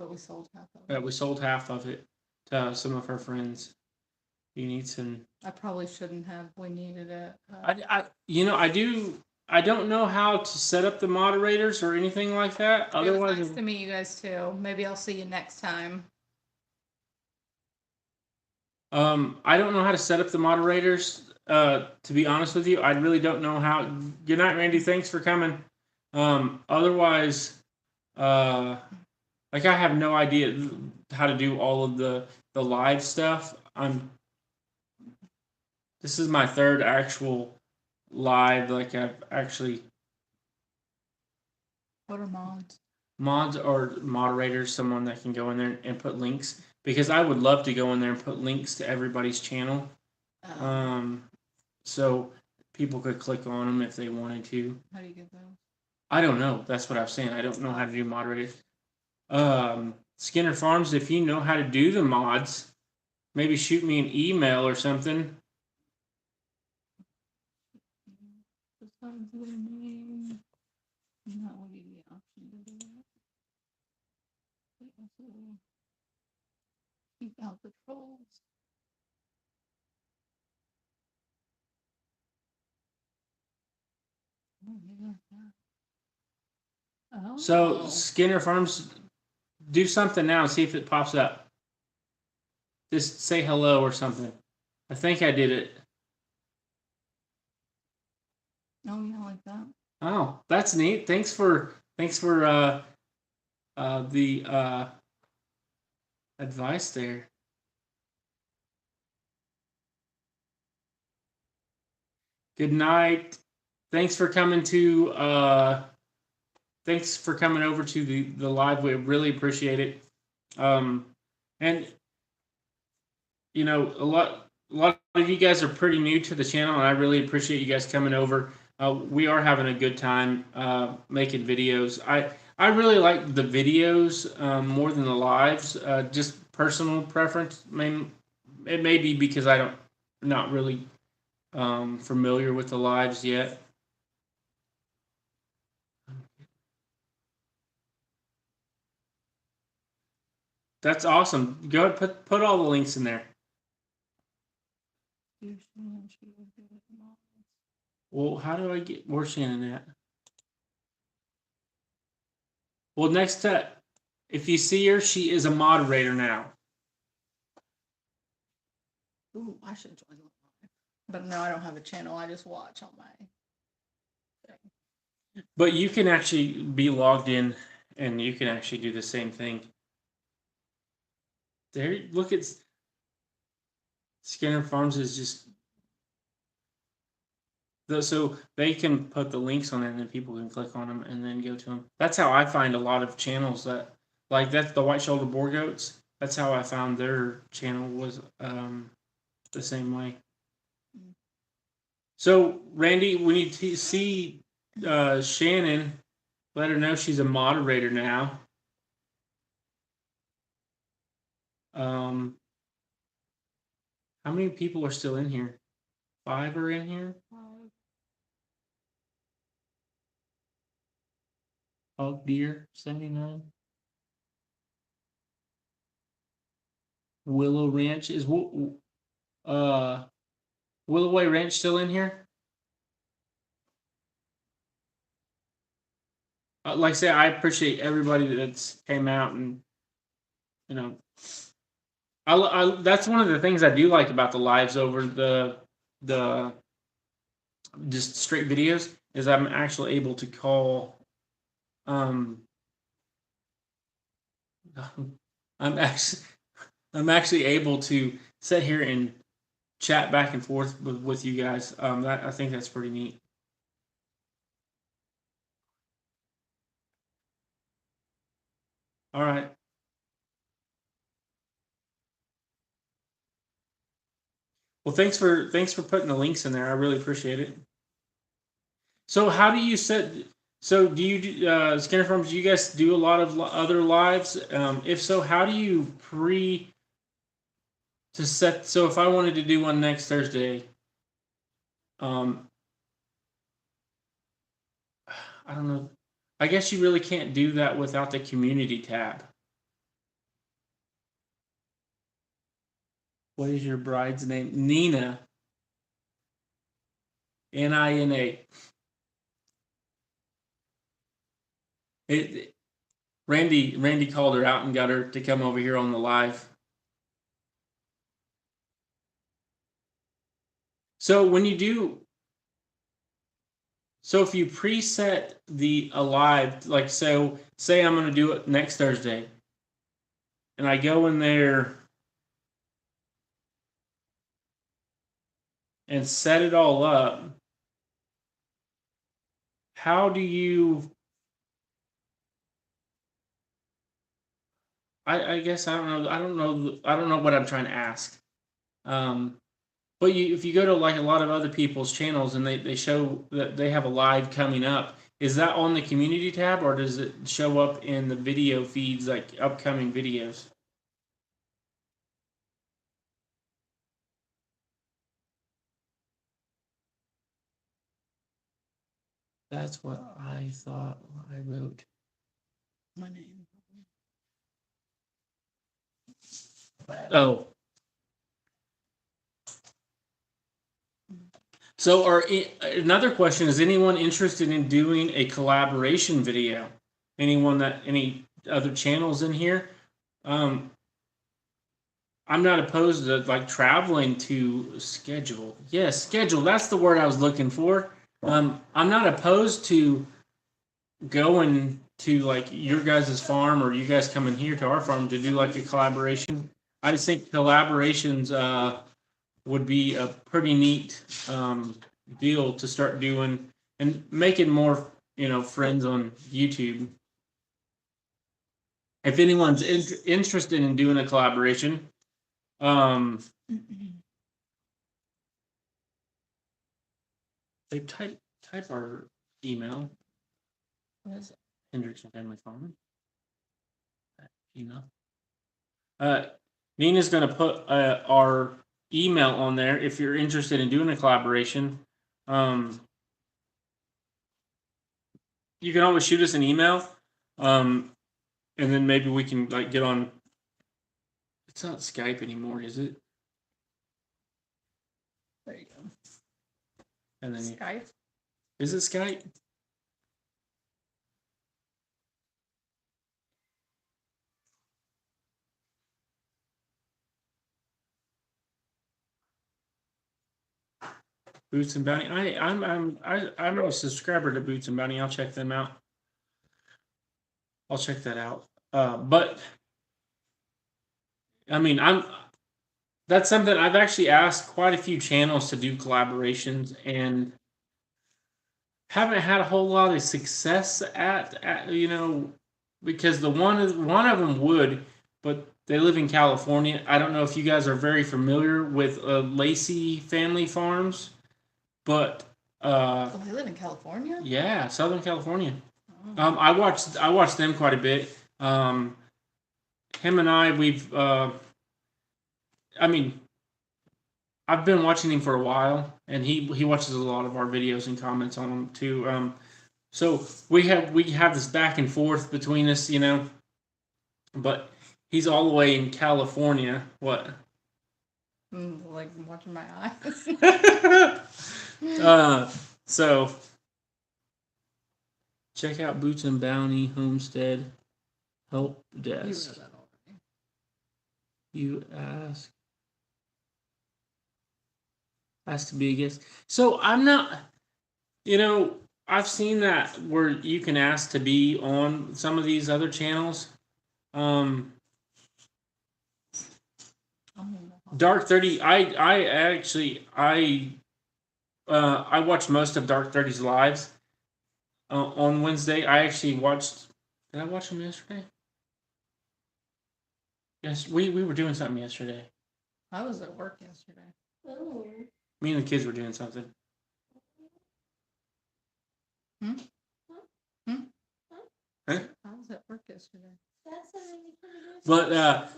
we sold half of it. We sold half of it to some of her friends. You need some. I probably shouldn't have. We needed it. I don't know how to set up the moderators or anything like that. Otherwise, it was nice to meet you guys too. Maybe I'll see you next time. I don't know how to set up the moderators. To be honest with you, I really don't know how. Good night, Randy. Thanks for coming. Otherwise, I have no idea how to do all of the live stuff. This is my third actual live. I've actually. What are mods? Mods or moderators, someone that can go in there and put links, because I would love to go in there and put links to everybody's channel. So people could click on them if they wanted to. How do you get those? I don't know. That's what I was saying. I don't know how to do moderators. Skinner Farms, if you know how to do the mods, maybe shoot me an email or something. That would be the option to do that. Keep out the trolls. Oh. So Skinner Farms, do something now and see if it pops up. Just say hello or something. I think I did it. Oh, yeah, like that. Oh, that's neat. Thanks for the advice there. Good night. Thanks for coming over to the live. We really appreciate it. And a lot of you guys are pretty new to the channel, and I really appreciate you guys coming over. We are having a good time making videos. I really like the videos more than the lives. Just personal preference. It may be because I'm not really familiar with the lives yet. That's awesome. Go ahead, put all the links in there. Well, how do I get more Shannon at? Well, next up, if you see her, she is a moderator now. Ooh, I should join the live. But no, I don't have a channel. I just watch on my thing. But you can actually be logged in, and you can actually do the same thing. There, look, Skinner Farms is just so they can put the links on it and then people can click on them and then go to them. That's how I find a lot of channels that like that's the white shoulder boar goats. That's how I found their channel was the same way. So Randy, when you see Shannon, let her know she's a moderator now. How many people are still in here? 5 are in here. Hog Deer 79. Willow Ranch is Willowway Ranch still in here? Like I say, I appreciate everybody that's came out and you know. I that's one of the things I do like about the lives over the just straight videos is I'm actually able to call. I'm actually able to sit here and chat back and forth with you guys. That I think that's pretty neat. All right. Well, thanks for putting the links in there. I really appreciate it. So, how do you set? So, do you Skinner Farms? Do you guys do a lot of other lives? If so, how do you to set? So, if I wanted to do one next Thursday, I don't know. I guess you really can't do that without the community tab. What is your bride's name? Nina. Nina. Randy called her out and got her to come over here on the live. So when you do, so if you preset the alive, like so, say I'm going to do it next Thursday, and I go in there and set it all up, how do you? I guess I don't know. I don't know what I'm trying to ask. But if you go to like a lot of other people's channels and they show that they have a live coming up, is that on the community tab or does it show up in the video feeds like upcoming videos? That's what I thought I wrote. My name. Oh. So another question, is anyone interested in doing a collaboration video? Any other channels in here? I'm not opposed to like traveling to schedule. Yes, schedule. That's the word I was looking for. I'm not opposed to going to like your guys' farm or you guys coming here to our farm to do like a collaboration. I just think collaborations would be a pretty neat deal to start doing and making more, friends on YouTube. If anyone's interested in doing a collaboration, they type our email. What is it? Hendrickson Family Farm. Nina's going to put our email on there if you're interested in doing a collaboration. You can always shoot us an email, and then maybe we can like get on. It's not Skype anymore, is it? There you go. And then Skype. Is it Skype? Boots and Bounty. I'm a subscriber to Boots and Bounty. I'll check them out. I'll check that out. But I mean, that's something I've actually asked quite a few channels to do collaborations and haven't had a whole lot of success at because the one of them would, but they live in California. I don't know if you guys are very familiar with Lacey Family Farms, but Oh, they live in California? yeah, Southern California. Oh. I watched them quite a bit. Him and I, I mean, I've been watching him for a while, and he watches a lot of our videos and comments on them too. So we have this back and forth between us, but he's all the way in California. What? Like watching my eyes. So check out Boots and Bounty Homestead Help You Desk. know that already. You ask to be a guest. So I'm not, I've seen that where you can ask to be on some of these other channels. Dark 30. I watched most of Dark 30's lives on Wednesday. I actually watched. Did I watch them yesterday? Yes, we were doing something yesterday. I was at work yesterday. Oh. Me and the kids were doing something. Hmm? Huh? I was at work yesterday. But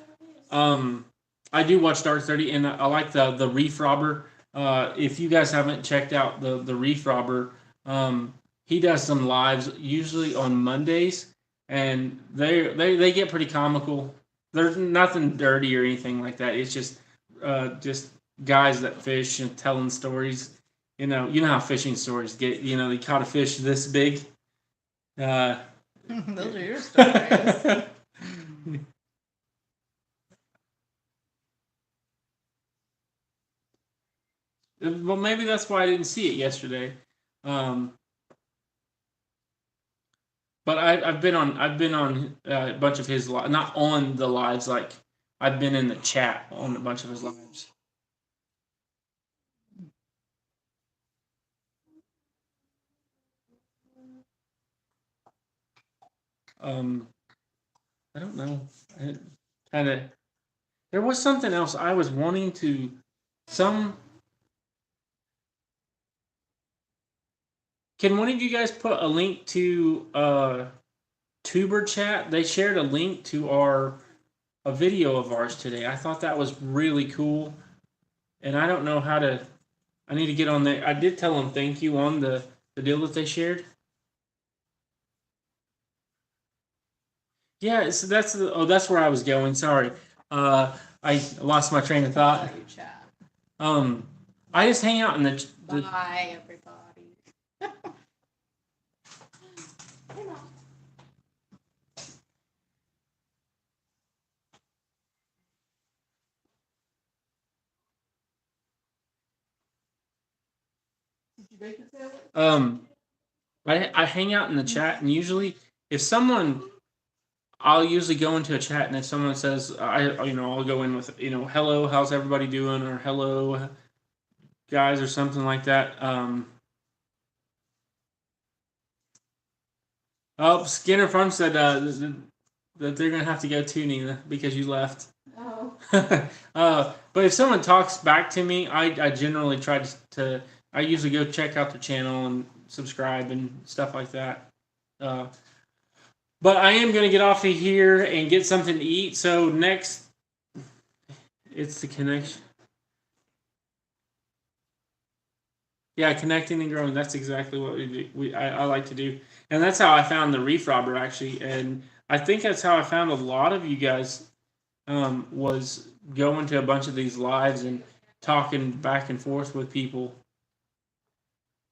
I do watch Dark 30, and I like the Reef Robber. If you guys haven't checked out the Reef Robber, he does some lives usually on Mondays, and they get pretty comical. There's nothing dirty or anything like that. It's just guys that fish and telling stories. You know how fishing stories get. They caught a fish this big. Those are your stories. Well, maybe that's why I didn't see it yesterday. But I've been on a bunch of his not on the lives, like I've been in the chat on a bunch of his lives. I don't know. There was something else I was wanting to Can one of you guys put a link to Tuber Chat? They shared a link to a video of ours today. I thought that was really cool, and I don't know how to. I need to get on there. I did tell them thank you on the deal that they shared. Yeah, so that's where I was going. Sorry, I lost my train of thought. You chat. I just hang out in the Bye, everybody. Did you bake a sandwich? I hang out in the chat, and usually I'll usually go into a chat, and if someone says I'll go in with hello, how's everybody doing, or hello guys, or something like that. Skinner Farm said that they're gonna have to go too, Nina, because you left. Oh. But if someone talks back to me, I generally try to I usually go check out their channel and subscribe and stuff like that. But I am going to get off of here and get something to eat. So next, it's the connection. Yeah, connecting and growing. That's exactly what we do. I like to do. And that's how I found the Reef Robber, actually. And I think that's how I found a lot of you guys was going to a bunch of these lives and talking back and forth with people.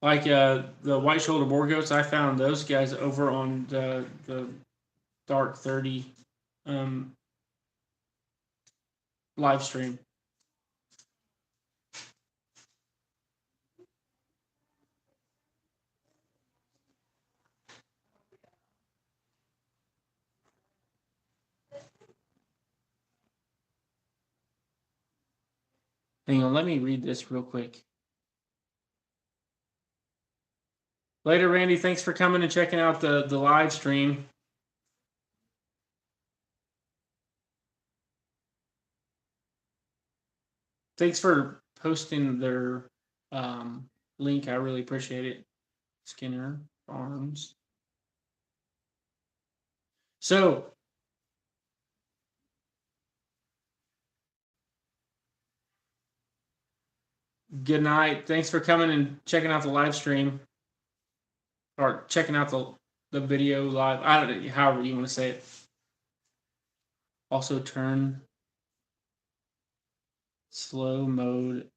Like the White Shoulder Boar Goats, I found those guys over on the Dark 30 live stream. Hang on, let me read this real quick. Later, Randy. Thanks for coming and checking out the live stream. Thanks for posting their link. I really appreciate it. Skinner Farms. So, good night. Thanks for coming and checking out the live stream, or checking out the video live. I don't know, however you want to say it. Also, turn slow mode.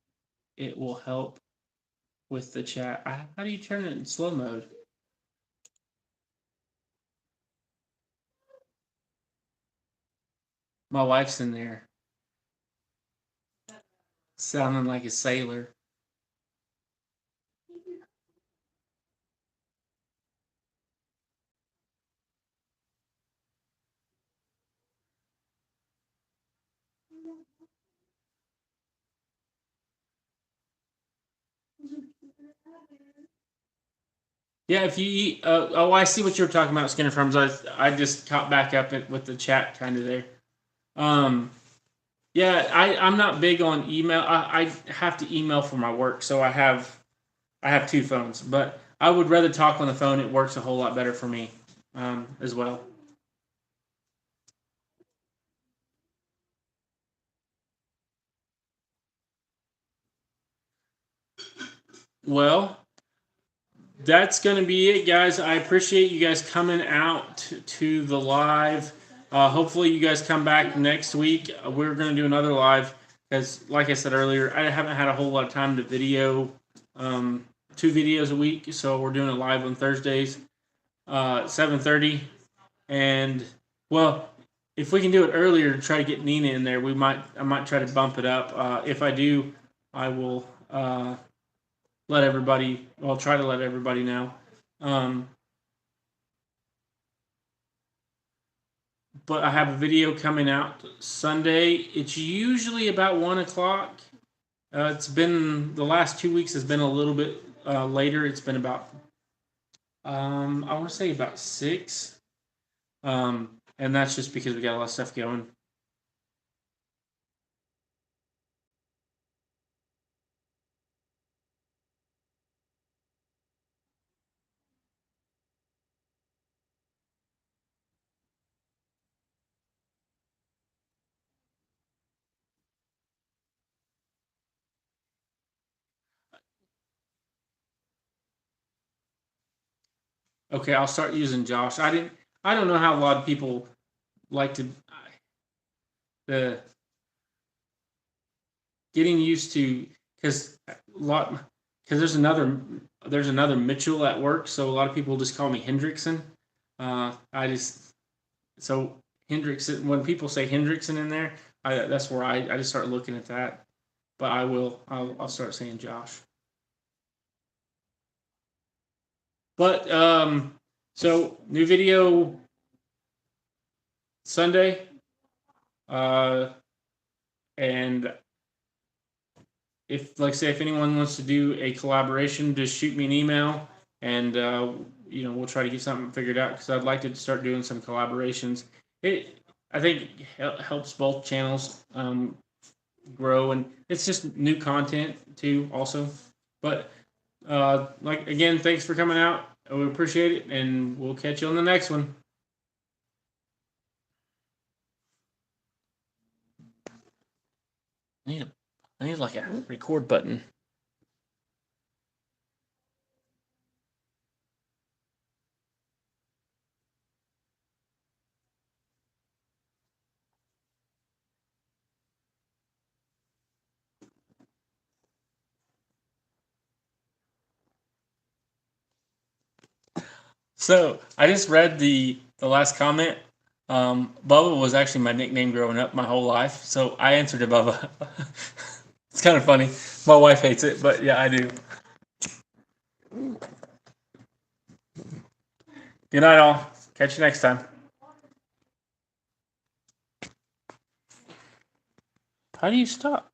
It will help with the chat. How do you turn it in slow mode? My wife's in there, sounding like a sailor. Yeah, if you eat, oh, I see what you were talking about, Skinner Farms. I just caught back up with the chat kind of there. Yeah, I'm not big on email. I have to email for my work, so I have two phones. But I would rather talk on the phone. It works a whole lot better for me, as well. Well, that's going to be it, guys. I appreciate you guys coming out to the live. Hopefully, you guys come back next week. We're going to do another live because, like I said earlier, I haven't had a whole lot of time to video 2 videos a week. So we're doing it live on Thursdays, 7:30. And, well, if we can do it earlier to try to get Nina in there, I might try to bump it up. If I do, I will let everybody. I'll try to let everybody know. But I have a video coming out Sunday. It's usually about 1:00. It's been the last 2 weeks has been a little bit later. It's been about I want to say about 6. And that's just because we got a lot of stuff going. Okay, I'll start using Josh. I don't know how a lot of people like to the getting used to because there's another Mitchell at work, so a lot of people just call me Hendrickson. So Hendrickson, when people say Hendrickson in there, that's where I just start looking at that. But I'll start saying Josh. But so new video Sunday, and if anyone wants to do a collaboration, just shoot me an email, and we'll try to get something figured out because I'd like to start doing some collaborations. I think it helps both channels grow, and it's just new content too, also. But again, thanks for coming out. We appreciate it, and we'll catch you on the next one. I need like a record button. So I just read the last comment. Bubba was actually my nickname growing up my whole life, so I answered to Bubba. It's kind of funny. My wife hates it, but yeah, I do. Good night, all. Catch you next time. How do you stop?